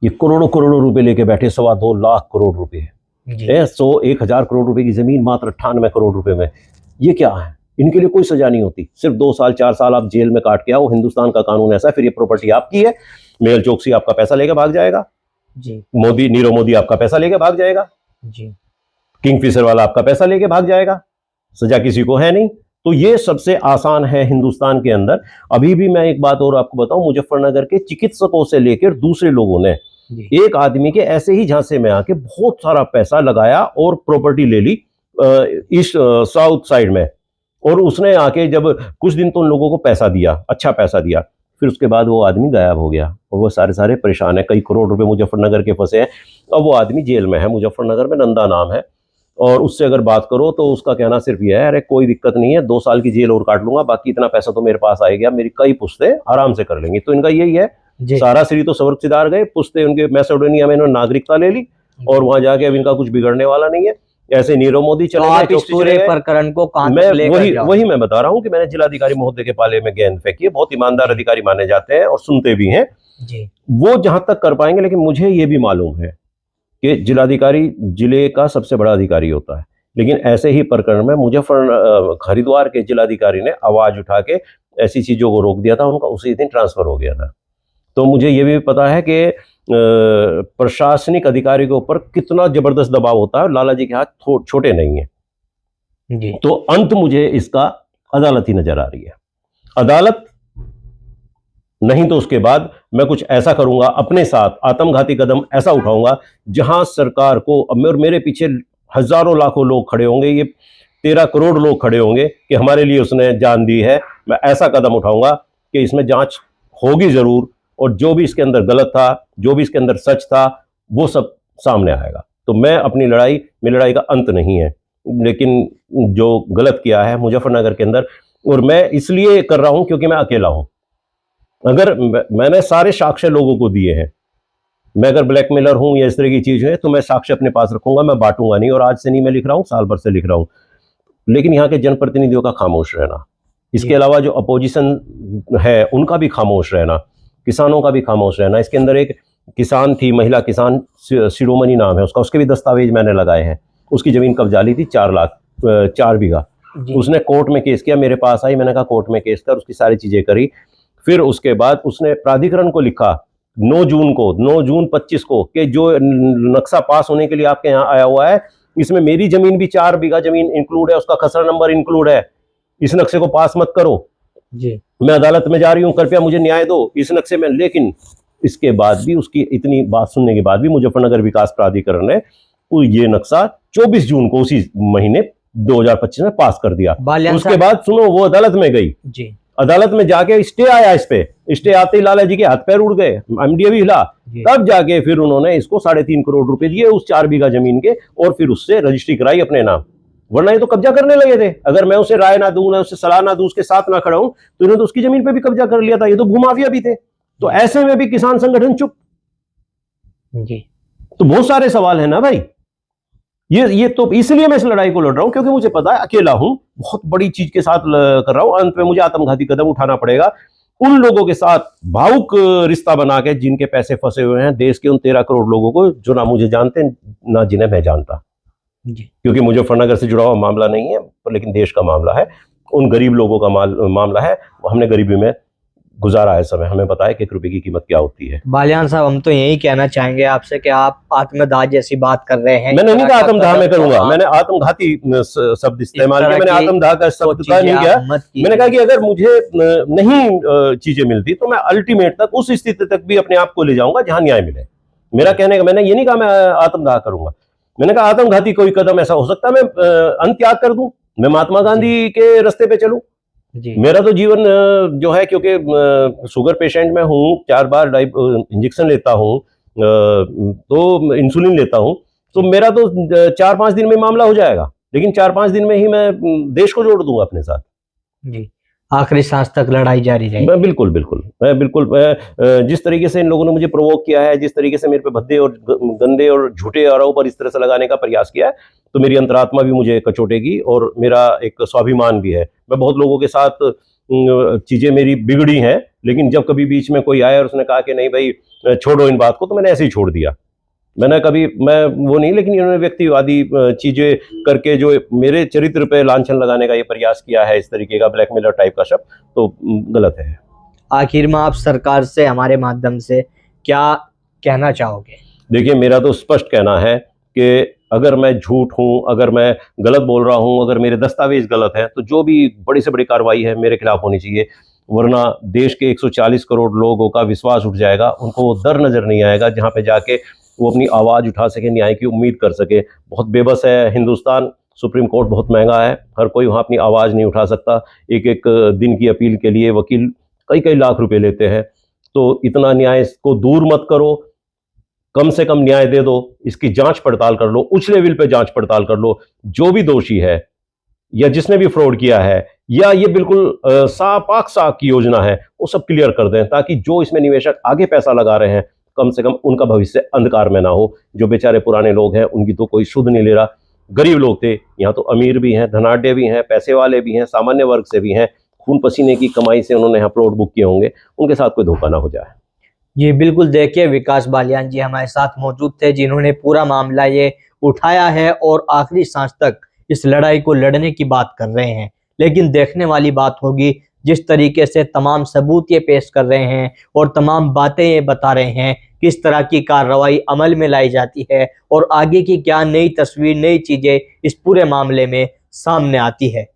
ये करोड़ों करोड़ों रुपए लेके बैठे, 2.25 लाख करोड़ रुपए है, 100-1000 करोड़ रुपए की जमीन मात्र 98 करोड़ रुपए में। ये क्या है? इनके लिए कोई सजा नहीं होती, सिर्फ 2 साल 4 साल आप जेल में काट के आओ। हिंदुस्तान का कानून ऐसा है। फिर ये प्रॉपर्टी आपकी है, मेहुल चोकसी आपका पैसा लेके भाग जाएगा जी, मोदी, नीरव मोदी आपका पैसा लेके भाग जाएगा जी, किंगफिशर वाला आपका पैसा लेके भाग जाएगा, सजा किसी को है नहीं। तो ये सबसे आसान है हिंदुस्तान के अंदर। अभी भी मैं एक बात और आपको बताऊं, मुजफ्फरनगर के चिकित्सकों से लेकर दूसरे लोगों ने एक आदमी के ऐसे ही झांसे में आके बहुत सारा पैसा लगाया और प्रॉपर्टी ले ली ईस्ट साउथ साइड में। और उसने आके जब कुछ दिन तो उन लोगों को पैसा दिया, अच्छा पैसा दिया, फिर उसके बाद वो आदमी गायब हो गया और वो सारे परेशान है। कई करोड़ रुपए मुजफ्फरनगर के फंसे हैं। अब वो आदमी जेल में है, मुजफ्फरनगर में, नंदा नाम है। और उससे अगर बात करो तो उसका कहना सिर्फ यह है, अरे कोई दिक्कत नहीं है, 2 साल की जेल और काट लूंगा, बाकी इतना पैसा तो मेरे पास आएगा, मेरी कई पुश्ते आराम से कर लेंगी। तो इनका यही है, सारा श्री तो स्वर्ग सिधार गए, पुश्ते उनके मैसेडोनिया में इन्होंने नागरिकता ले ली और वहां जाके अब इनका कुछ बिगड़ने वाला नहीं है। ऐसे नीरव मोदी चले गए, पूरे प्रकरण को वही मैं बता रहा हूँ कि मैंने जिलाधिकारी महोदय के पाले में गेंद फेंकी है। बहुत ईमानदार अधिकारी माने जाते हैं और सुनते भी हैं जी। वो जहां तक कर पाएंगे। लेकिन मुझे ये भी मालूम है कि जिलाधिकारी जिले का सबसे बड़ा अधिकारी होता है, लेकिन ऐसे ही प्रकरण में हरिद्वार के जिलाधिकारी ने आवाज उठा के ऐसी चीजों को रोक दिया था, उनका उसी दिन ट्रांसफर हो गया था। तो मुझे ये भी पता है कि प्रशासनिक अधिकारी के ऊपर कितना जबरदस्त दबाव होता है। लाला जी के हाथ छोटे नहीं है जी। तो अंत मुझे इसका अदालत ही नजर आ रही है। अदालत नहीं तो उसके बाद मैं कुछ ऐसा करूंगा, अपने साथ आत्मघाती कदम ऐसा उठाऊंगा जहां सरकार को, अब मेरे पीछे हजारों लाखों लोग खड़े होंगे, ये 13 करोड़ लोग खड़े होंगे कि हमारे लिए उसने जान दी है। मैं ऐसा कदम उठाऊंगा कि इसमें जांच होगी जरूर और जो भी इसके अंदर गलत था, जो भी इसके अंदर सच था, वो सब सामने आएगा। तो मैं अपनी लड़ाई, मेरी लड़ाई का अंत नहीं है, लेकिन जो गलत किया है मुजफ्फरनगर के अंदर, और मैं इसलिए कर रहा हूं क्योंकि मैं अकेला हूं। अगर मैंने सारे साक्ष्य लोगों को दिए हैं, मैं अगर ब्लैकमेलर हूं या इस तरह की चीज है तो मैं साक्ष्य अपने पास रखूंगा, मैं बांटूंगा नहीं। और आज से नहीं मैं लिख रहा हूं, साल भर से लिख रहा हूं। लेकिन यहाँ के जनप्रतिनिधियों का खामोश रहना, इसके अलावा जो अपोजिशन है उनका भी खामोश रहना, किसानों का भी खामोश रहना। इसके अंदर एक किसान थी, महिला किसान, शिरोमणि नाम है उसका, उसके भी दस्तावेज मैंने लगाए हैं। उसकी ज़मीन कब्जा ली थी 4 बीघा। उसने कोर्ट में केस किया, मेरे पास आई, मैंने कहा कोर्ट में केस कर, उसकी सारी चीज़ें करी। फिर उसके बाद उसने प्राधिकरण को लिखा 9 जून 25 को कि जो नक्शा पास होने के लिए आपके यहाँ आया हुआ है, इसमें मेरी ज़मीन भी 4 बीघा ज़मीन इंक्लूड है, उसका खसरा नंबर इंक्लूड है, इस नक्शे को पास मत करो जी। मैं अदालत में जा रही हूँ, कृपया मुझे न्याय दो इस नक्शे में। लेकिन इसके बाद भी, उसकी इतनी बात सुनने के बाद भी, मुजफ्फरनगर विकास प्राधिकरण ने ये नक्शा 24 जून को उसी महीने 2025 में पास कर दिया। उसके बाद सुनो, वो अदालत में गई जी। अदालत में जाके स्टे आया, इस पे स्टे आते ही लाला जी के हाथ पैर उड़ गए, एमडीए भी हिला। तब जाके फिर उन्होंने इसको 3.5 करोड़ रुपए दिए उस 4 बीघा जमीन के, और फिर उससे रजिस्ट्री कराई अपने नाम। वरना ये तो कब्जा करने लगे थे। अगर मैं उसे राय ना दूं, ना उसे सलाह ना दूं, उसके साथ ना खड़ा हूं, तो इन्होंने तो उसकी जमीन पे भी कब्जा कर लिया था। ये तो भूमाफिया भी थे। तो ऐसे में भी किसान संगठन चुप जी। तो बहुत सारे सवाल है ना भाई। ये तो इसलिए मैं इस लड़ाई को लड़ रहा हूं, क्योंकि मुझे पता है अकेला हूं, बहुत बड़ी चीज के साथ कर रहा हूं। अंत में मुझे आत्मघाती कदम उठाना पड़ेगा उन लोगों के साथ भावुक रिश्ता बना के जिनके पैसे फंसे हुए हैं, देश के उन 13 करोड़ लोगों को, जो ना मुझे जानते ना जिन्हें मैं जानता जी। क्योंकि मुजफ्फरनगर से जुड़ा हुआ मामला नहीं है, लेकिन देश का मामला है, उन गरीब लोगों का मामला है। हमने गरीबी में गुजारा है समय, हमें पता है कि 1 रुपए की कीमत क्या होती है। बालियान साहब, हम तो यही कहना चाहेंगे आपसे कि आप आत्मदाह जैसी बात कर रहे हैं। मैंने नहीं कहा आत्मदाह में करूंगा, मैंने आत्मघाती शब्द इस्तेमाल किया, मैंने आत्मदाह का शब्द का नहीं किया। मैंने कहा कि अगर मुझे नहीं चीजें मिलती तो मैं अल्टीमेट तक, उस स्थिति तक भी अपने आप को ले जाऊंगा जहां न्याय मिले। मेरा कहने का, मैंने ये नहीं कहा मैं आत्मदाह करूंगा, मैंने कहा आत्मघाती कोई कदम ऐसा हो सकता है, मैं अंत त्याग कर दूं, मैं महात्मा गांधी के रास्ते पे चलूं। मेरा तो जीवन जो है, क्योंकि शुगर पेशेंट में हूँ, 4 बार इंजेक्शन लेता हूँ, तो इंसुलिन लेता हूँ, तो मेरा तो 4-5 दिन में मामला हो जाएगा। लेकिन 4-5 दिन में ही मैं देश को जोड़ दूंगा अपने साथ जी। आखिरी सांस तक लड़ाई जारी रहेगी। बिल्कुल बिल्कुल, मैं बिल्कुल, जिस तरीके से इन लोगों ने मुझे प्रोवोक किया है, जिस तरीके से मेरे पे भद्दे और गंदे और झूठे आरोप पर इस तरह से लगाने का प्रयास किया है, तो मेरी अंतरात्मा भी मुझे कचोटेगी और मेरा एक स्वाभिमान भी है। मैं बहुत लोगों के साथ चीजें मेरी बिगड़ी हैं, लेकिन जब कभी बीच में कोई आया और उसने कहा कि नहीं भाई छोड़ो इन बात को, तो मैंने ऐसे ही छोड़ दिया। मैंने कभी, मैं वो नहीं, लेकिन इन्होंने व्यक्तिवादी चीजें करके जो मेरे चरित्र पे लांछन लगाने का ये प्रयास किया है, इस तरीके का ब्लैकमेलर टाइप का शब्द, तो गलत है। आखिर में आप सरकार से हमारे माध्यम से क्या कहना चाहोगे? देखिए, मेरा तो स्पष्ट कहना है कि अगर मैं झूठ हूं, अगर मैं गलत बोल रहा हूं, अगर मेरे दस्तावेज गलत हैं, तो जो भी बड़ी से बड़ी कार्रवाई है मेरे खिलाफ होनी चाहिए। वरना देश के 140 करोड़ लोगों का विश्वास उठ जाएगा, उनको वो दर नजर नहीं आएगा जहां पे जाके वो अपनी आवाज़ उठा सके, न्याय की उम्मीद कर सके। बहुत बेबस है हिंदुस्तान, सुप्रीम कोर्ट बहुत महंगा है, हर कोई वहाँ अपनी आवाज़ नहीं उठा सकता। एक एक दिन की अपील के लिए वकील कई लाख रुपए लेते हैं। तो इतना न्याय को दूर मत करो, कम से कम न्याय दे दो, इसकी जांच पड़ताल कर लो, उच्च लेवल पे जांच पड़ताल कर लो। जो भी दोषी है या जिसने भी फ्रॉड किया है, या ये बिल्कुल साफ की योजना है, वो सब क्लियर कर दें, ताकि जो इसमें निवेशक आगे पैसा लगा रहे हैं, कम से कम उनका भविष्य अंधकार में ना हो। जो बेचारे पुराने लोग हैं, उनकी तो कोई सुध नहीं ले रहा। गरीब लोग थे, यहाँ तो अमीर भी हैं, धनाढ्य भी हैं, पैसे वाले भी हैं, सामान्य वर्ग से भी हैं। खून पसीने की कमाई से उन्होंने यहाँ प्लॉट बुक किए होंगे, उनके साथ कोई धोखा ना हो जाए। जी बिल्कुल, देखिए विकास बालियान जी हमारे साथ मौजूद थे, जिन्होंने पूरा मामला ये उठाया है और आखिरी सांस तक इस लड़ाई को लड़ने की बात कर रहे हैं। लेकिन देखने वाली बात होगी, जिस तरीके से तमाम सबूत ये पेश कर रहे हैं और तमाम बातें ये बता रहे हैं, किस तरह की कार्रवाई अमल में लाई जाती है और आगे की क्या नई तस्वीर, नई चीज़ें इस पूरे मामले में सामने आती है।